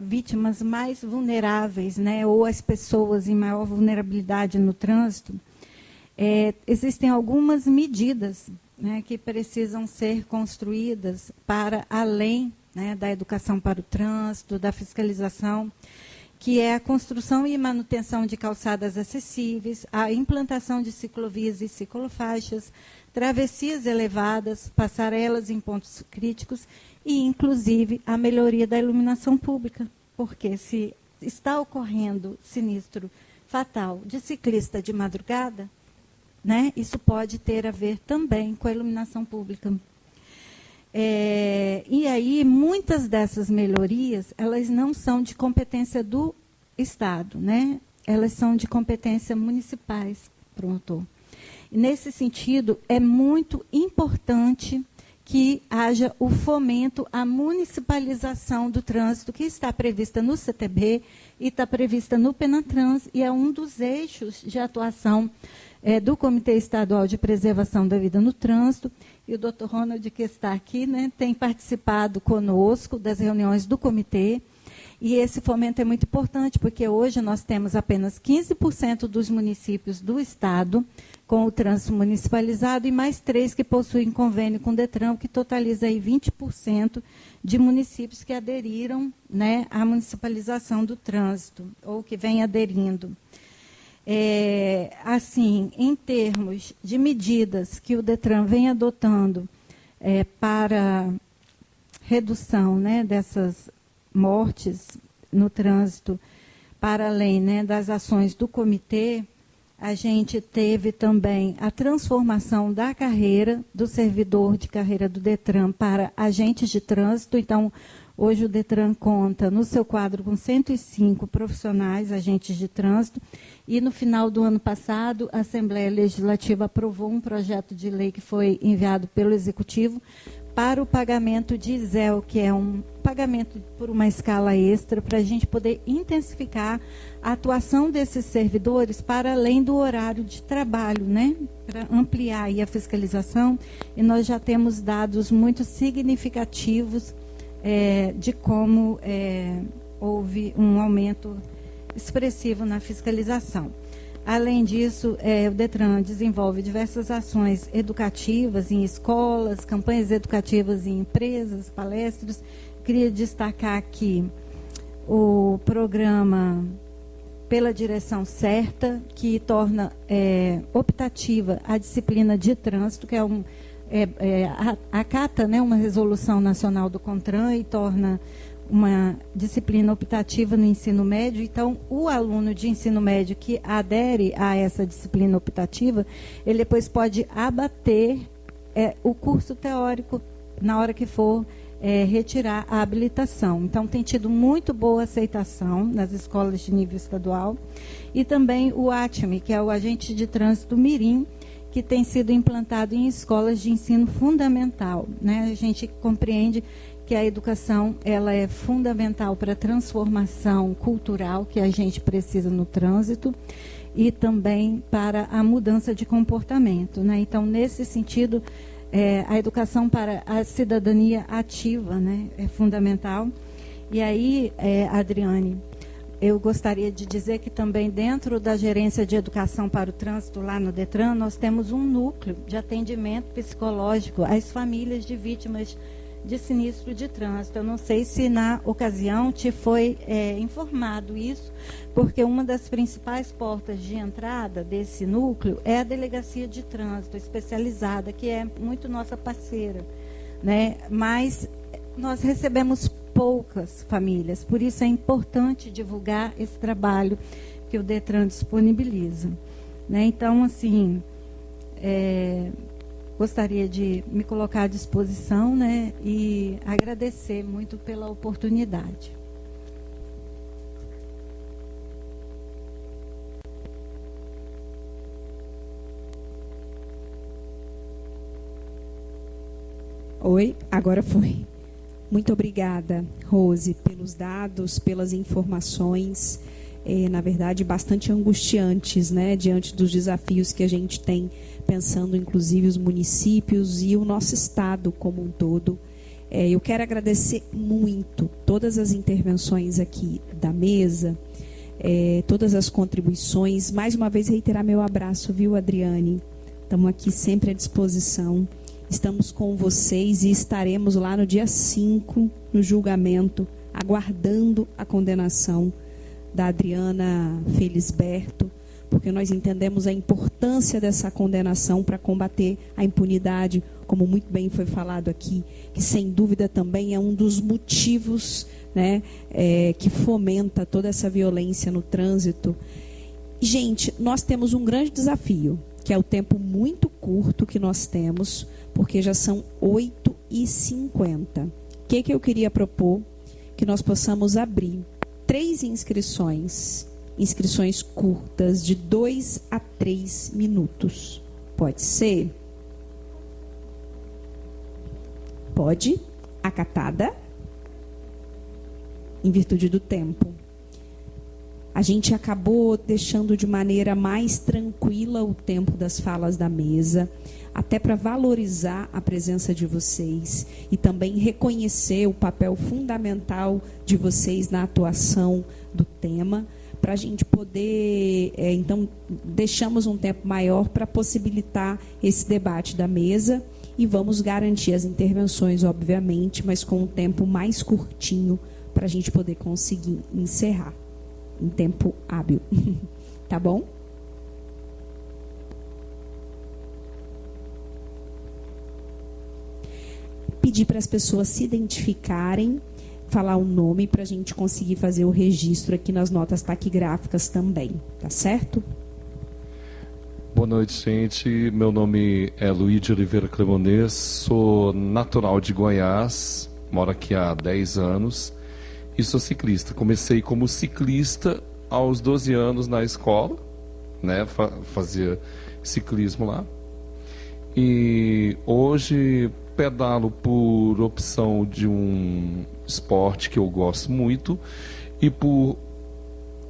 vítimas mais vulneráveis, né, ou as pessoas em maior vulnerabilidade no trânsito, existem algumas medidas, né, que precisam ser construídas para além, né, da educação para o trânsito, da fiscalização, que é a construção e manutenção de calçadas acessíveis, a implantação de ciclovias e ciclofaixas, travessias elevadas, passarelas em pontos críticos e, inclusive, a melhoria da iluminação pública, porque se está ocorrendo sinistro fatal de ciclista de madrugada, né, isso pode ter a ver também com a iluminação pública. E aí, muitas dessas melhorias, elas não são de competência do Estado, né? elas são de competência municipais, promotor. E nesse sentido, é muito importante que haja o fomento à municipalização do trânsito, que está prevista no CTB e está prevista no Penatrans, e é um dos eixos de atuação do Comitê Estadual de Preservação da Vida no Trânsito. E o doutor Ronald, que está aqui, né, tem participado conosco das reuniões do comitê. E esse fomento é muito importante, porque hoje nós temos apenas 15% dos municípios do Estado com o trânsito municipalizado e mais 3 que possuem convênio com o DETRAN, que totaliza aí 20% de municípios que aderiram, né, à municipalização do trânsito, ou que vem aderindo. Assim, em termos de medidas que o DETRAN vem adotando para redução, né, dessas mortes no trânsito, para além, né, das ações do comitê, a gente teve também a transformação da carreira do servidor de carreira do DETRAN para agentes de trânsito. Então, hoje o DETRAN conta no seu quadro com 105 profissionais, agentes de trânsito, e no final do ano passado, a Assembleia Legislativa aprovou um projeto de lei que foi enviado pelo Executivo para o pagamento de ISEL, que é um pagamento por uma escala extra, para a gente poder intensificar a atuação desses servidores para além do horário de trabalho, né? Para ampliar aí a fiscalização, e nós já temos dados muito significativos de como houve um aumento expressivo na fiscalização. Além disso, o DETRAN desenvolve diversas ações educativas em escolas, campanhas educativas em empresas, palestras. Queria destacar aqui o programa Pela Direção Certa, que torna optativa a disciplina de trânsito, que acata, né, uma resolução nacional do CONTRAN e torna uma disciplina optativa no ensino médio. Então, o aluno de ensino médio que adere a essa disciplina optativa, ele depois pode abater o curso teórico na hora que for retirar a habilitação. Então, tem tido muito boa aceitação nas escolas de nível estadual. E também o ATME, que é o Agente de Trânsito Mirim, que tem sido implantado em escolas de ensino fundamental, né? A gente compreende que a educação ela é fundamental para a transformação cultural que a gente precisa no trânsito e também para a mudança de comportamento, né? Então, nesse sentido, a educação para a cidadania ativa, né, é fundamental. E aí, Adriane, eu gostaria de dizer que também dentro da gerência de educação para o trânsito lá no DETRAN, nós temos um núcleo de atendimento psicológico às famílias de vítimas de sinistro de trânsito. Eu não sei se na ocasião te foi informado isso, porque uma das principais portas de entrada desse núcleo é a Delegacia de Trânsito Especializada, que é muito nossa parceira, né? Mas nós recebemos poucas famílias, por isso é importante divulgar esse trabalho que o DETRAN disponibiliza, né? Então, assim, gostaria de me colocar à disposição, né, e agradecer muito pela oportunidade. Oi, agora foi. Muito obrigada, Rose, pelos dados, pelas informações, na verdade, bastante angustiantes, né, diante dos desafios que a gente tem, pensando inclusive os municípios e o nosso estado como um todo. Eu quero agradecer muito todas as intervenções aqui da mesa, todas as contribuições. Mais uma vez, reiterar meu abraço, viu, Adriane? Estamos aqui sempre à disposição. Estamos com vocês e estaremos lá no dia 5, no julgamento, aguardando a condenação da Adriana Felisberto, porque nós entendemos a importância dessa condenação para combater a impunidade, como muito bem foi falado aqui, que sem dúvida também é um dos motivos, né, que fomenta toda essa violência no trânsito. Gente, nós temos um grande desafio, que é o tempo muito curto que nós temos, porque já são 8h50. O que eu queria propor? Que nós possamos abrir 3 inscrições inscrições curtas, de 2 a 3 minutos. Pode ser? Pode? Acatada? Em virtude do tempo. A gente acabou deixando de maneira mais tranquila o tempo das falas da mesa, até para valorizar a presença de vocês e também reconhecer o papel fundamental de vocês na atuação do tema, para a gente poder, então, deixamos um tempo maior para possibilitar esse debate da mesa e vamos garantir as intervenções, obviamente, mas com um tempo mais curtinho para a gente poder conseguir encerrar em tempo hábil. Tá bom? Pedir para as pessoas se identificarem, falar o nome para a gente conseguir fazer o registro aqui nas notas taquigráficas também, tá certo? Boa noite, gente. Meu nome é Luiz de Oliveira Cremonês, sou natural de Goiás, moro aqui há 10 anos e sou ciclista. Comecei como ciclista aos 12 anos na escola, né, fazia ciclismo lá. E hoje pedalo por opção de um esporte que eu gosto muito e por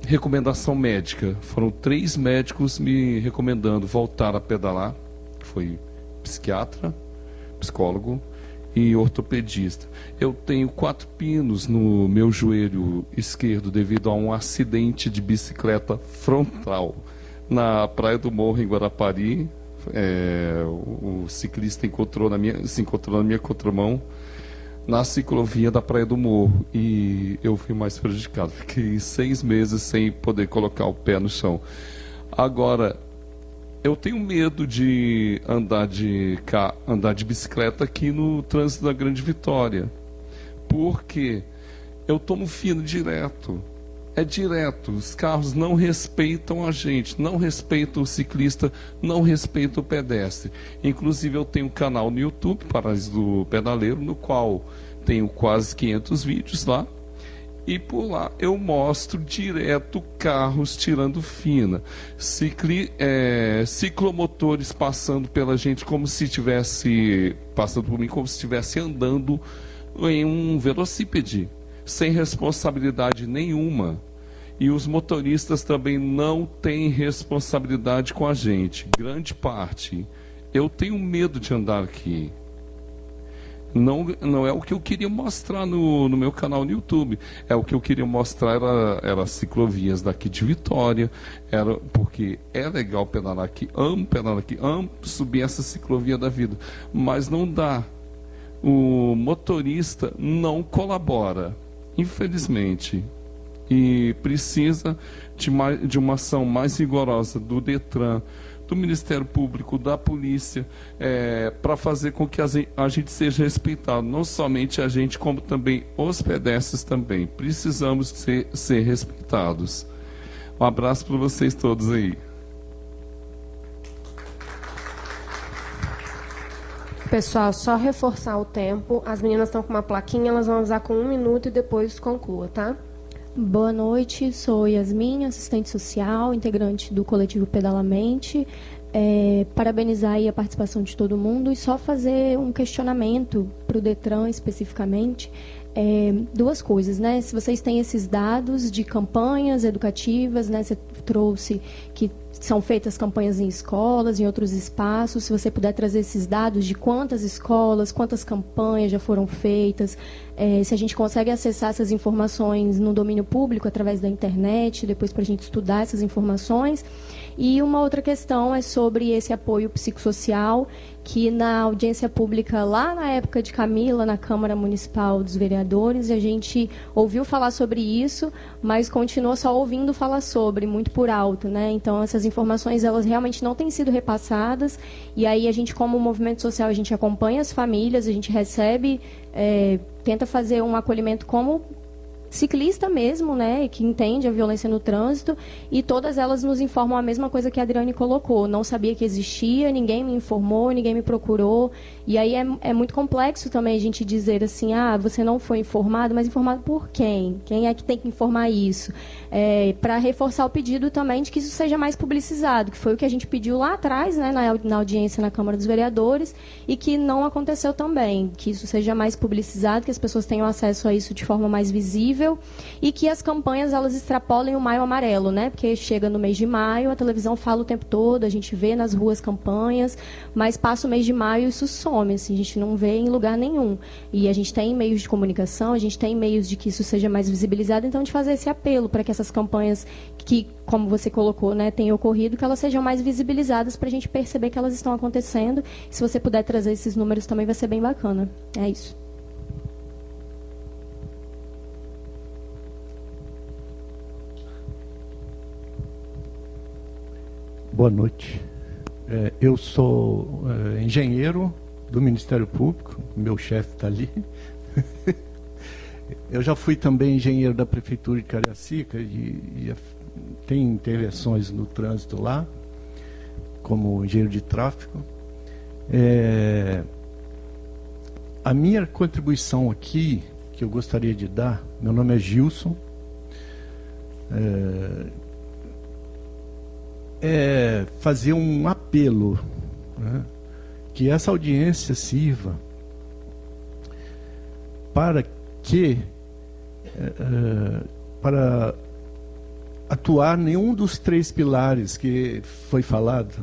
recomendação médica. Foram 3 médicos me recomendando voltar a pedalar. Foi psiquiatra, psicólogo e ortopedista. Eu tenho 4 pinos no meu joelho esquerdo devido a um acidente de bicicleta frontal na Praia do Morro, em Guarapari. O ciclista se encontrou na minha contramão na ciclovia da Praia do Morro e eu fui mais prejudicado. Fiquei 6 meses sem poder colocar o pé no chão. Agora, eu tenho medo de andar de bicicleta aqui no trânsito da Grande Vitória, porque eu tomo fino direto. É direto, os carros não respeitam a gente, não respeitam o ciclista, não respeitam o pedestre. Inclusive eu tenho um canal no YouTube, Paraíso do Pedaleiro, no qual tenho quase 500 vídeos lá. E por lá eu mostro direto carros tirando fina, ciclomotores passando pela gente como se estivesse, passando por mim como se estivesse andando em um velocípede, sem responsabilidade nenhuma. E os motoristas também não têm responsabilidade com a gente, grande parte. Eu tenho medo de andar aqui. Não é o que eu queria mostrar no meu canal no YouTube. É o que eu queria mostrar era as ciclovias daqui de Vitória, porque é legal pedalar aqui, amo subir essa ciclovia da vida, mas não dá. O motorista não colabora, infelizmente. E precisa de uma ação mais rigorosa do DETRAN, do Ministério Público, da Polícia, para fazer com que a gente seja respeitado. Não somente a gente, como também os pedestres também. Precisamos ser respeitados. Um abraço para vocês todos aí. Pessoal, só reforçar o tempo. As meninas estão com uma plaquinha, elas vão usar com 1 minuto e depois conclua, tá? Boa noite, sou Yasmin, assistente social, integrante do coletivo Pedalamente. Parabenizar aí a participação de todo mundo e só fazer um questionamento para o DETRAN especificamente. 2 coisas, né? Se vocês têm esses dados de campanhas educativas, né? Você trouxe que são feitas campanhas em escolas, em outros espaços. Se você puder trazer esses dados de quantas escolas, quantas campanhas já foram feitas, se a gente consegue acessar essas informações no domínio público através da internet, depois para a gente estudar essas informações. E uma outra questão é sobre esse apoio psicossocial, que na audiência pública, lá na época de Camila, na Câmara Municipal dos Vereadores, a gente ouviu falar sobre isso, mas continua só ouvindo falar sobre, muito por alto, né? Então, essas informações, elas realmente não têm sido repassadas, e aí a gente, como movimento social, a gente acompanha as famílias, a gente recebe, tenta fazer um acolhimento como ciclista mesmo, né, que entende a violência no trânsito, e todas elas nos informam a mesma coisa que a Adriane colocou. Não sabia que existia, ninguém me informou, ninguém me procurou. E aí é muito complexo também a gente dizer assim, você não foi informado, mas informado por quem? Quem é que tem que informar isso? Para reforçar o pedido também de que isso seja mais publicizado, que foi o que a gente pediu lá atrás, né, na audiência na Câmara dos Vereadores, e que não aconteceu também, que isso seja mais publicizado, que as pessoas tenham acesso a isso de forma mais visível, e que as campanhas elas extrapolem o Maio Amarelo, né, porque chega no mês de maio, a televisão fala o tempo todo, a gente vê nas ruas campanhas, mas passa o mês de maio e isso some, assim, a gente não vê em lugar nenhum. E a gente tem meios de comunicação, a gente tem meios de que isso seja mais visibilizado, então de fazer esse apelo para que essas campanhas que, como você colocou, né, tenham ocorrido, que elas sejam mais visibilizadas para a gente perceber que elas estão acontecendo. E se você puder trazer esses números também vai ser bem bacana. É isso. Boa noite. Eu sou engenheiro do Ministério Público, meu chefe está ali. Eu já fui também engenheiro da Prefeitura de Cariacica e tem intervenções no trânsito lá, como engenheiro de tráfego. A minha contribuição aqui, que eu gostaria de dar, meu nome é Gilson, fazer um apelo, né, que essa audiência sirva para atuar nenhum dos 3 pilares que foi falado,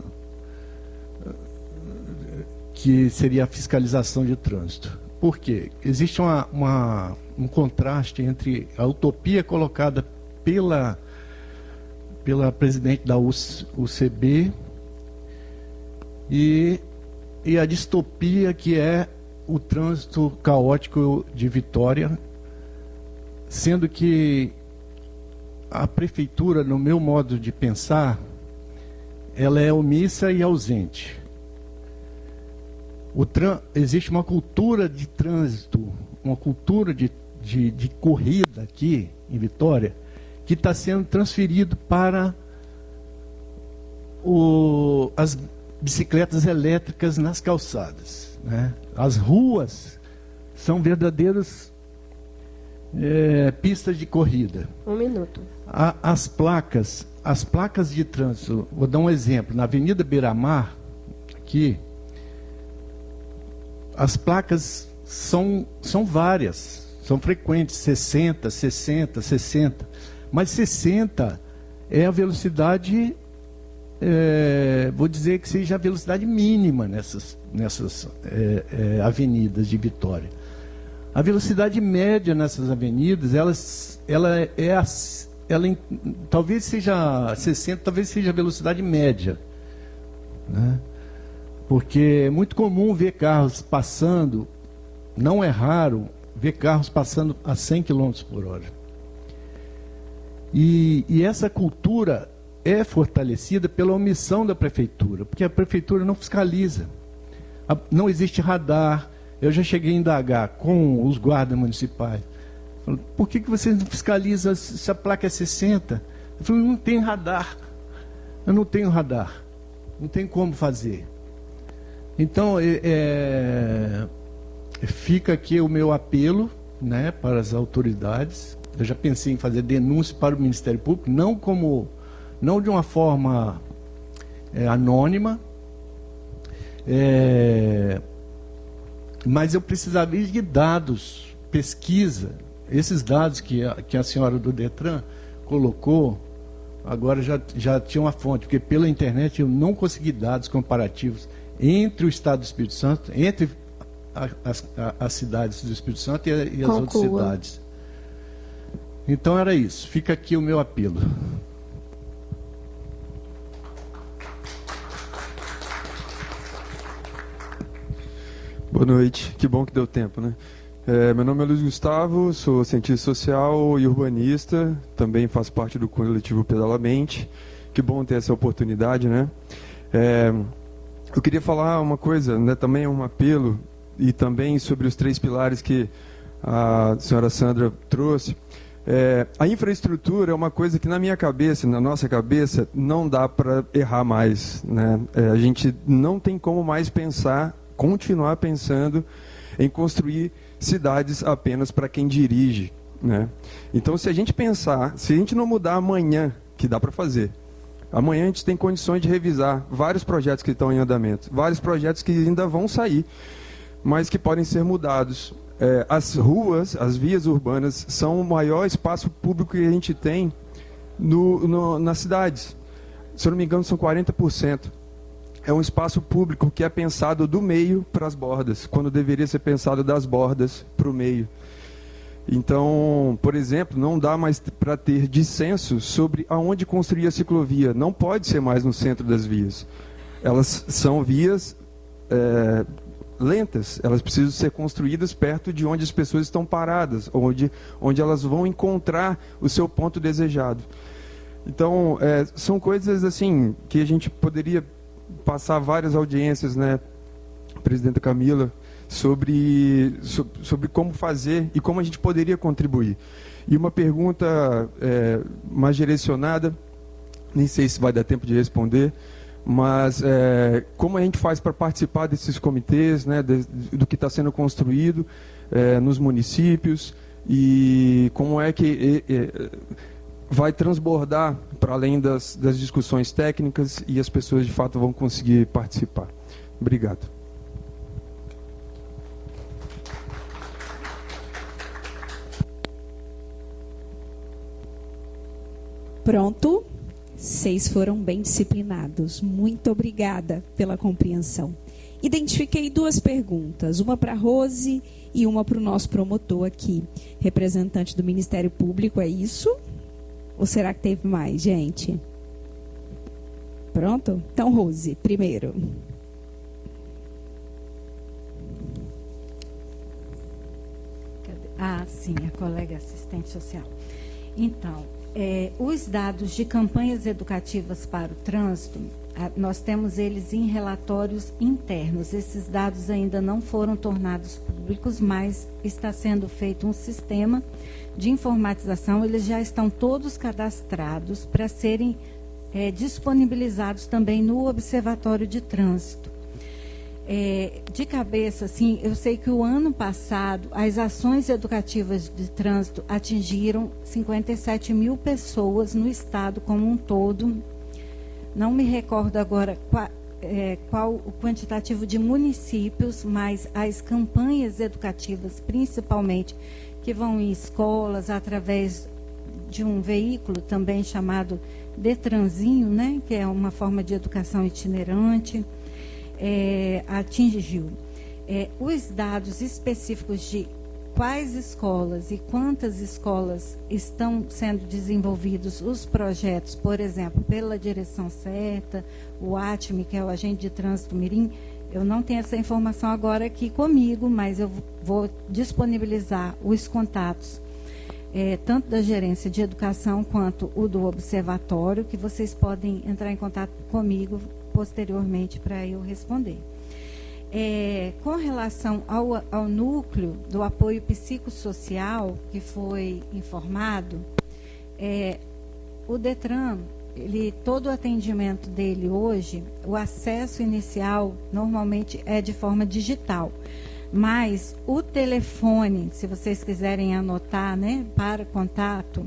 que seria a fiscalização de trânsito. Por quê? Existe um contraste entre a utopia colocada pela presidente da UCB e a distopia que é o trânsito caótico de Vitória, sendo que a prefeitura, no meu modo de pensar, ela é omissa e ausente. Existe uma cultura de trânsito, uma cultura de corrida aqui em Vitória, que está sendo transferido para as bicicletas elétricas nas calçadas, né? As ruas são verdadeiras pistas de corrida. 1 minuto. As placas de trânsito, vou dar um exemplo. Na Avenida Beira-Mar, aqui, as placas são várias, são frequentes, 60, 60, 60. Mas 60 é a velocidade, vou dizer que seja a velocidade mínima nessas avenidas de Vitória. A velocidade média nessas avenidas, talvez seja 60, talvez seja a velocidade média, né? Porque é muito comum ver carros passando, não é raro ver carros passando a 100 km por hora. E essa cultura é fortalecida pela omissão da prefeitura, porque a prefeitura não fiscaliza. Não existe radar. Eu já cheguei a indagar com os guardas municipais. Falei, por que vocês não fiscalizam se a placa é 60? Eu falei, não tem radar. Eu não tenho radar. Não tem como fazer. Então, fica aqui o meu apelo, né, para as autoridades. Eu já pensei em fazer denúncia para o Ministério Público, não de uma forma anônima, mas eu precisaria de dados, pesquisa. Esses dados que a senhora do Detran colocou, agora já tinha uma fonte, porque pela internet eu não consegui dados comparativos entre o Estado do Espírito Santo, entre as cidades do Espírito Santo e as outras cidades. Então era isso. Fica aqui o meu apelo. Boa noite. Que bom que deu tempo, né? Meu nome é Luiz Gustavo, sou cientista social e urbanista, também faço parte do coletivo Pedalamente. Que bom ter essa oportunidade, né? Eu queria falar uma coisa, né, também um apelo, e também sobre os 3 pilares que a senhora Sandra trouxe. A infraestrutura é uma coisa que na minha cabeça, na nossa cabeça, não dá para errar mais, né? A gente não tem como mais continuar pensando em construir cidades apenas para quem dirige, né? Então, se a gente não mudar amanhã, que dá para fazer, amanhã a gente tem condições de revisar vários projetos que estão em andamento, vários projetos que ainda vão sair, mas que podem ser mudados. As ruas, as vias urbanas, são o maior espaço público que a gente tem nas cidades. Se eu não me engano, são 40%. É um espaço público que é pensado do meio para as bordas, quando deveria ser pensado das bordas para o meio. Então, por exemplo, não dá mais para ter dissenso sobre aonde construir a ciclovia. Não pode ser mais no centro das vias. Elas são vias lentas, elas precisam ser construídas perto de onde as pessoas estão paradas, onde elas vão encontrar o seu ponto desejado. Então, são coisas assim que a gente poderia passar várias audiências, né, presidenta Camila, sobre como fazer e como a gente poderia contribuir. E uma pergunta mais direcionada, nem sei se vai dar tempo de responder, mas como a gente faz para participar desses comitês, né, do que está sendo construído nos municípios, e como é que vai transbordar para além das discussões técnicas e as pessoas de fato vão conseguir participar. Obrigado. Pronto. 6 foram bem disciplinados. Muito obrigada pela compreensão. Identifiquei 2 perguntas, uma para a Rose e uma para o nosso promotor aqui, representante do Ministério Público, é isso? Ou será que teve mais, gente? Pronto? Então, Rose, primeiro. Sim, a colega assistente social. Então, os dados de campanhas educativas para o trânsito, nós temos eles em relatórios internos. Esses dados ainda não foram tornados públicos, mas está sendo feito um sistema de informatização. Eles já estão todos cadastrados para serem disponibilizados também no Observatório de Trânsito. De cabeça, assim, eu sei que o ano passado as ações educativas de trânsito atingiram 57 mil pessoas no estado como um todo. Não me recordo agora qual o quantitativo de municípios, mas as campanhas educativas, principalmente, que vão em escolas através de um veículo também chamado Detranzinho, né, que é uma forma de educação itinerante, atingiu. Os dados específicos de quais escolas e quantas escolas estão sendo desenvolvidos os projetos, por exemplo, pela Direção Certa, o ATME, que é o Agente de Trânsito Mirim, eu não tenho essa informação agora aqui comigo, mas eu vou disponibilizar os contatos, tanto da Gerência de Educação quanto o do Observatório, que vocês podem entrar em contato comigo posteriormente para eu responder. Com relação ao núcleo do apoio psicossocial que foi informado, o DETRAN, todo o atendimento dele hoje, o acesso inicial normalmente é de forma digital, mas o telefone, se vocês quiserem anotar, né, para contato,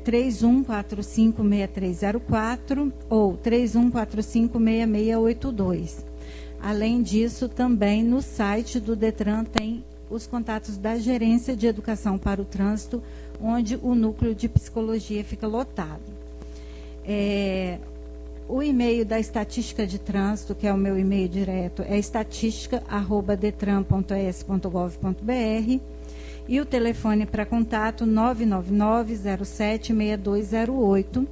3145-6304 ou 3145-6682. Além disso, também no site do DETRAN tem os contatos da Gerência de Educação para o Trânsito, onde o núcleo de psicologia fica lotado. O e-mail da Estatística de Trânsito, que é o meu e-mail direto, é estatística@detran.es.gov.br, e o telefone para contato 999-07-6208.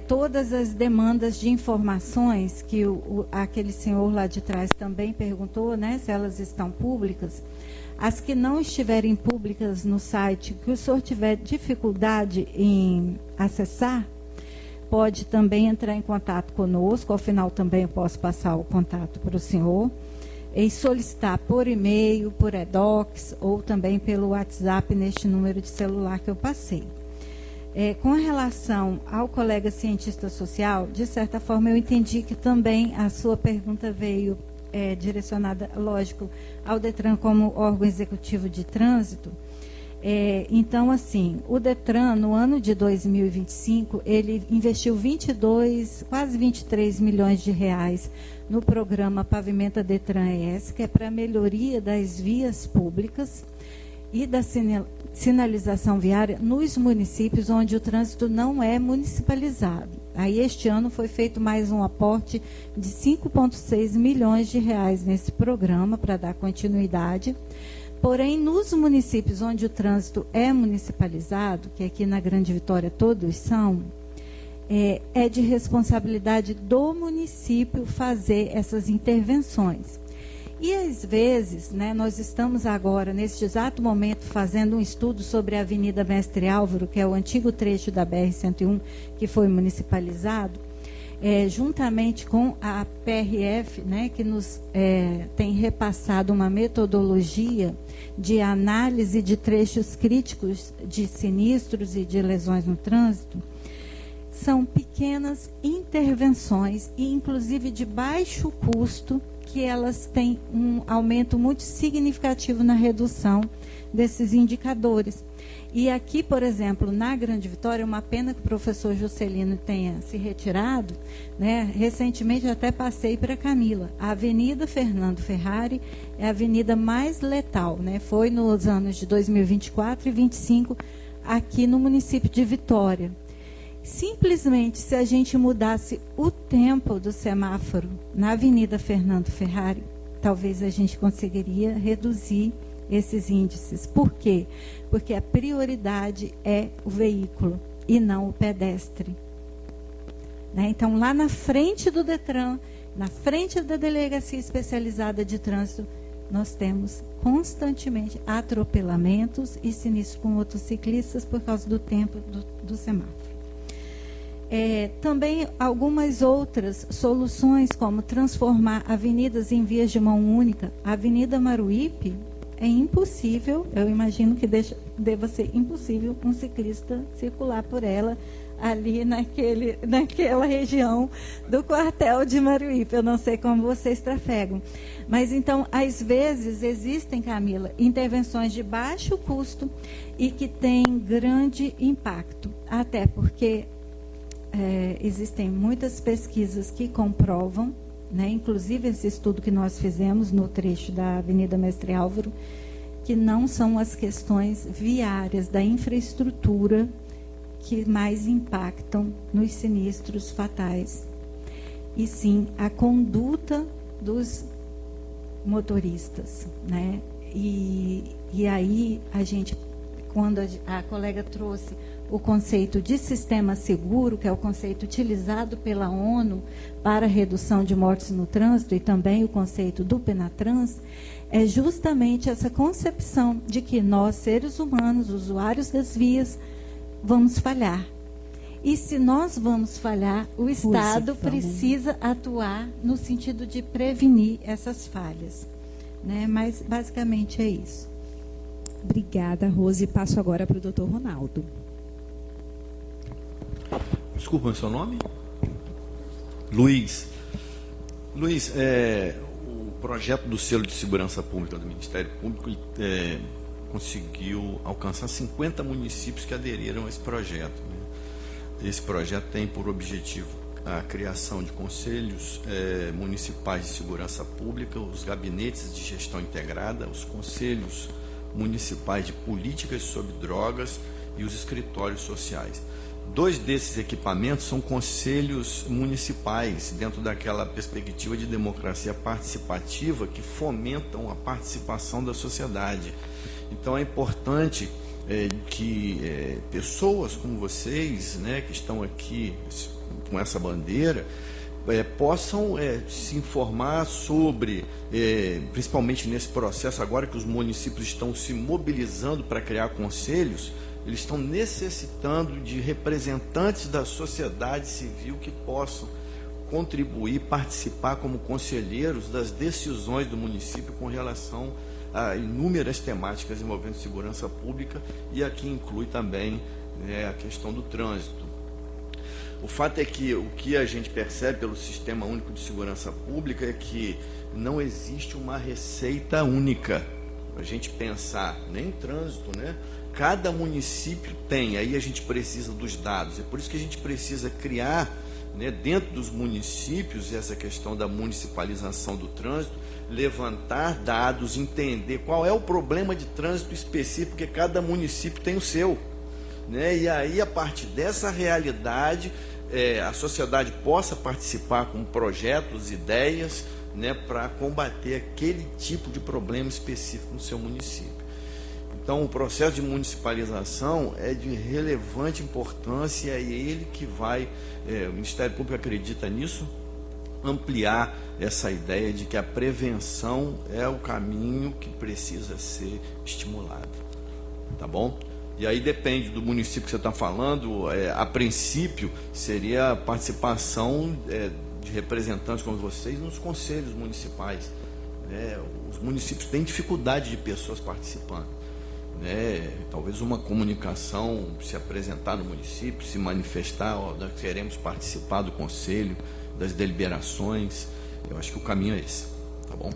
Todas as demandas de informações que aquele senhor lá de trás também perguntou, né, se elas estão públicas, as que não estiverem públicas no site, que o senhor tiver dificuldade em acessar, pode também entrar em contato conosco. Ao final também eu posso passar o contato para o senhor. e solicitar por e-mail, por e-docs ou também pelo WhatsApp neste número de celular que eu passei. Com relação ao colega cientista social, de certa forma eu entendi que também a sua pergunta veio direcionada, lógico, ao DETRAN como órgão executivo de trânsito. Então, assim, o DETRAN, no ano de 2025, ele investiu quase 23 milhões de reais no programa Pavimenta DETRAN ES, que é para a melhoria das vias públicas e da sinalização viária nos municípios onde o trânsito não é municipalizado. Aí, este ano, foi feito mais um aporte de 5,6 milhões de reais nesse programa para dar continuidade. Porém, nos municípios onde o trânsito é municipalizado, que aqui na Grande Vitória todos são, é de responsabilidade do município fazer essas intervenções. E, às vezes, né, nós estamos agora, neste exato momento, fazendo um estudo sobre a Avenida Mestre Álvaro, que é o antigo trecho da BR-101, que foi municipalizado, juntamente com a PRF, né, que nos tem repassado uma metodologia de análise de trechos críticos de sinistros e de lesões no trânsito. São pequenas intervenções, e inclusive de baixo custo, que elas têm um aumento muito significativo na redução desses indicadores. E aqui, por exemplo, na Grande Vitória, uma pena que o professor Juscelino tenha se retirado, né? Recentemente eu até passei para Camila. A Avenida Fernando Ferrari é a avenida mais letal, né? Foi nos anos de 2024 e 2025 aqui no município de Vitória. Simplesmente, se a gente mudasse o tempo do semáforo na Avenida Fernando Ferrari, talvez a gente conseguiria reduzir esses índices. Por quê? Porque a prioridade é o veículo e não o pedestre. Né? Então, lá na frente do DETRAN, na frente da Delegacia Especializada de Trânsito, nós temos constantemente atropelamentos e sinistros com motociclistas por causa do tempo do semáforo. Também algumas outras soluções, como transformar avenidas em vias de mão única. A Avenida Maruípe é impossível, eu imagino que deva ser impossível um ciclista circular por ela ali naquela região do quartel de Maruípe. Eu não sei como vocês trafegam. Mas, então, às vezes, existem, Camila, intervenções de baixo custo e que têm grande impacto. Até porque existem muitas pesquisas que comprovam, né, inclusive esse estudo que nós fizemos no trecho da Avenida Mestre Álvaro, que não são as questões viárias da infraestrutura que mais impactam nos sinistros fatais, e sim a conduta dos motoristas, né? E aí a gente, quando a colega trouxe o conceito de sistema seguro, que é o conceito utilizado pela ONU para a redução de mortes no trânsito, e também o conceito do Penatrans, é justamente essa concepção de que nós, seres humanos, usuários das vias, vamos falhar. E se nós vamos falhar, o Estado precisa atuar no sentido de prevenir essas falhas. Né? Mas, basicamente, é isso. Obrigada, Rose. Passo agora para o doutor Ronaldo. Desculpa, o seu nome? Luiz. Luiz, o projeto do selo de segurança pública do Ministério Público conseguiu alcançar 50 municípios que aderiram a esse projeto. Né? Esse projeto tem por objetivo a criação de conselhos municipais de segurança pública, os gabinetes de gestão integrada, os conselhos municipais de políticas sobre drogas e os escritórios sociais. 2 desses equipamentos são conselhos municipais, dentro daquela perspectiva de democracia participativa que fomentam a participação da sociedade. Então é importante que pessoas como vocês, né, que estão aqui com essa bandeira, possam se informar sobre, principalmente nesse processo, agora que os municípios estão se mobilizando para criar conselhos, eles estão necessitando de representantes da sociedade civil que possam contribuir, participar como conselheiros das decisões do município com relação a inúmeras temáticas envolvendo segurança pública, e aqui inclui também, né, a questão do trânsito. O fato é que o que a gente percebe pelo Sistema Único de Segurança Pública é que não existe uma receita única. A gente pensar, nem em trânsito, né? Cada município tem, aí a gente precisa dos dados. É por isso que a gente precisa criar, né, dentro dos municípios, essa questão da municipalização do trânsito, levantar dados, entender qual é o problema de trânsito específico, porque cada município tem o seu, né? E aí, a partir dessa realidade, a sociedade possa participar com projetos, ideias, né, para combater aquele tipo de problema específico no seu município. Então, o processo de municipalização é de relevante importância, e é ele que vai, o Ministério Público acredita nisso, ampliar essa ideia de que a prevenção é o caminho que precisa ser estimulado. Tá bom? E aí depende do município que você está falando, a princípio seria a participação de representantes como vocês nos conselhos municipais. Os municípios têm dificuldade de pessoas participando. Talvez uma comunicação, se apresentar no município, se manifestar, nós queremos participar do conselho, das deliberações. Eu acho que o caminho é esse, tá bom?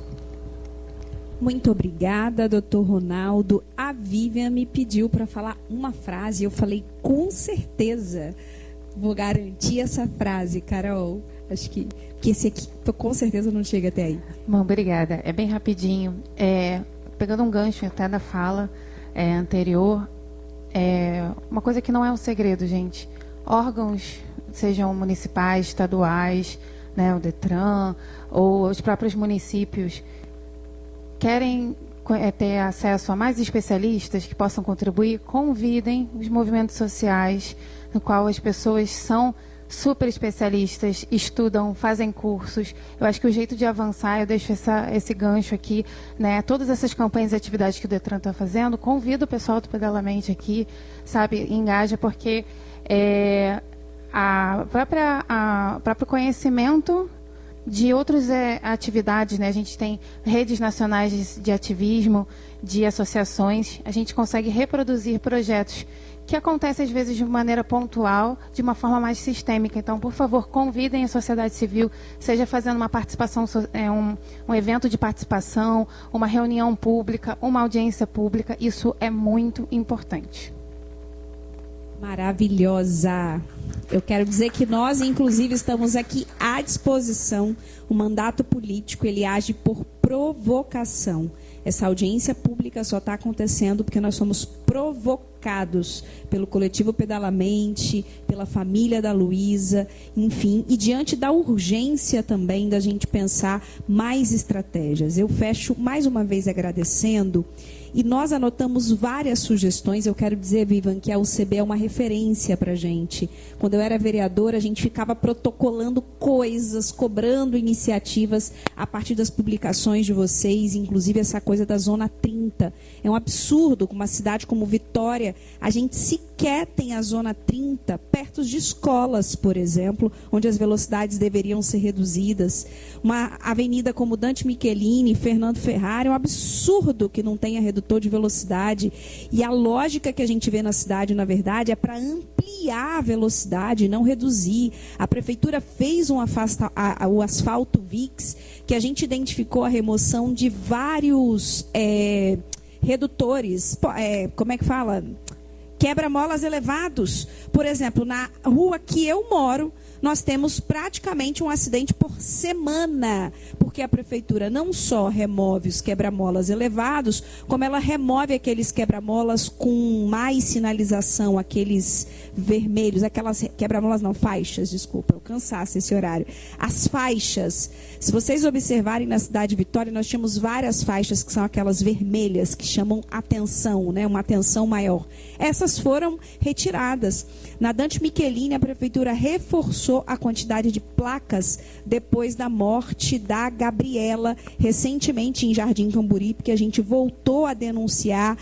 Muito obrigada, doutor Ronaldo. A Vivian me pediu para falar uma frase, eu falei com certeza, vou garantir essa frase, Carol. Acho que esse aqui com certeza não chega até aí. Bom, obrigada. É bem rapidinho. Pegando um gancho até da fala anterior, uma coisa que não é um segredo, gente. Órgãos, sejam municipais, estaduais, né, o DETRAN, ou os próprios municípios, querem ter acesso a mais especialistas que possam contribuir, convidem os movimentos sociais, no qual as pessoas são super especialistas, estudam, fazem cursos. Eu acho que o jeito de avançar, eu deixo esse gancho aqui, né? Todas essas campanhas e atividades que o DETRAN está fazendo, convido o pessoal do Pedalamente aqui, sabe, engaja, porque o próprio conhecimento de outras atividades, né? A gente tem redes nacionais de ativismo, de associações, a gente consegue reproduzir projetos que acontecem às vezes de maneira pontual, de uma forma mais sistêmica. Então, por favor, convidem a sociedade civil, seja fazendo uma participação, um evento de participação, uma reunião pública, uma audiência pública. Isso é muito importante. Maravilhosa. Eu quero dizer que nós, inclusive, estamos aqui à disposição. O mandato político, ele age por provocação. Essa audiência pública só está acontecendo porque nós somos provocados pelo coletivo Pedalamente, pela família da Luísa, enfim, e diante da urgência também da gente pensar mais estratégias. Eu fecho mais uma vez agradecendo. E nós anotamos várias sugestões. Eu quero dizer, Vivian, que a UCB é uma referência para a gente. Quando eu era vereadora, a gente ficava protocolando coisas, cobrando iniciativas a partir das publicações de vocês, inclusive essa coisa da Zona 30. É um absurdo que uma cidade como Vitória, a gente sequer tem a Zona 30 perto de escolas, por exemplo, onde as velocidades deveriam ser reduzidas. Uma avenida como Dante Michelini, Fernando Ferrari, é um absurdo que não tenha reduzido de velocidade, e a lógica que a gente vê na cidade, na verdade, é para ampliar a velocidade, não reduzir. A prefeitura fez o asfalto VIX, que a gente identificou a remoção de vários redutores, como é que fala? Quebra-molas elevados. Por exemplo, na rua que eu moro, nós temos praticamente um acidente por semana, porque a prefeitura não só remove os quebra-molas elevados, como ela remove aqueles quebra-molas com mais sinalização, aqueles vermelhos, aquelas quebra-molas não, faixas, desculpa, eu cansasse esse horário. As faixas, se vocês observarem na cidade de Vitória, nós tínhamos várias faixas que são aquelas vermelhas, que chamam atenção, né, uma atenção maior. Essas foram retiradas. Na Dante Michelini, a prefeitura reforçou a quantidade de placas depois da morte da Gabriela, recentemente em Jardim Camburi, porque a gente voltou a denunciar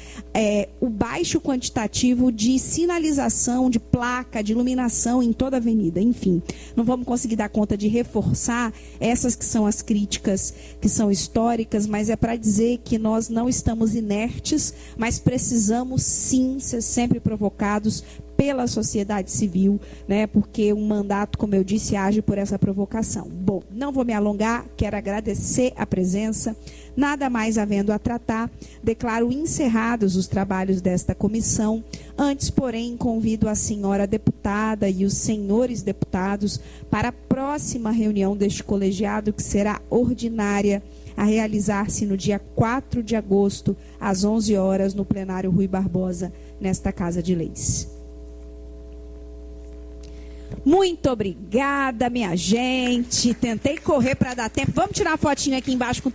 o baixo quantitativo de sinalização, de placa, de iluminação em toda a avenida. Enfim, não vamos conseguir dar conta de reforçar essas que são as críticas que são históricas, mas é para dizer que nós não estamos inertes, mas precisamos sim ser sempre provocados pela sociedade civil, né? Porque um mandato, como eu disse, age por essa provocação. Bom, não vou me alongar, quero agradecer a presença. Nada mais havendo a tratar, declaro encerrados os trabalhos desta comissão. Antes, porém, convido a senhora deputada e os senhores deputados para a próxima reunião deste colegiado, que será ordinária, a realizar-se no dia 4 de agosto, às 11 horas, no plenário Rui Barbosa, nesta Casa de Leis. Muito obrigada, minha gente. Tentei correr para dar tempo. Vamos tirar uma fotinha aqui embaixo com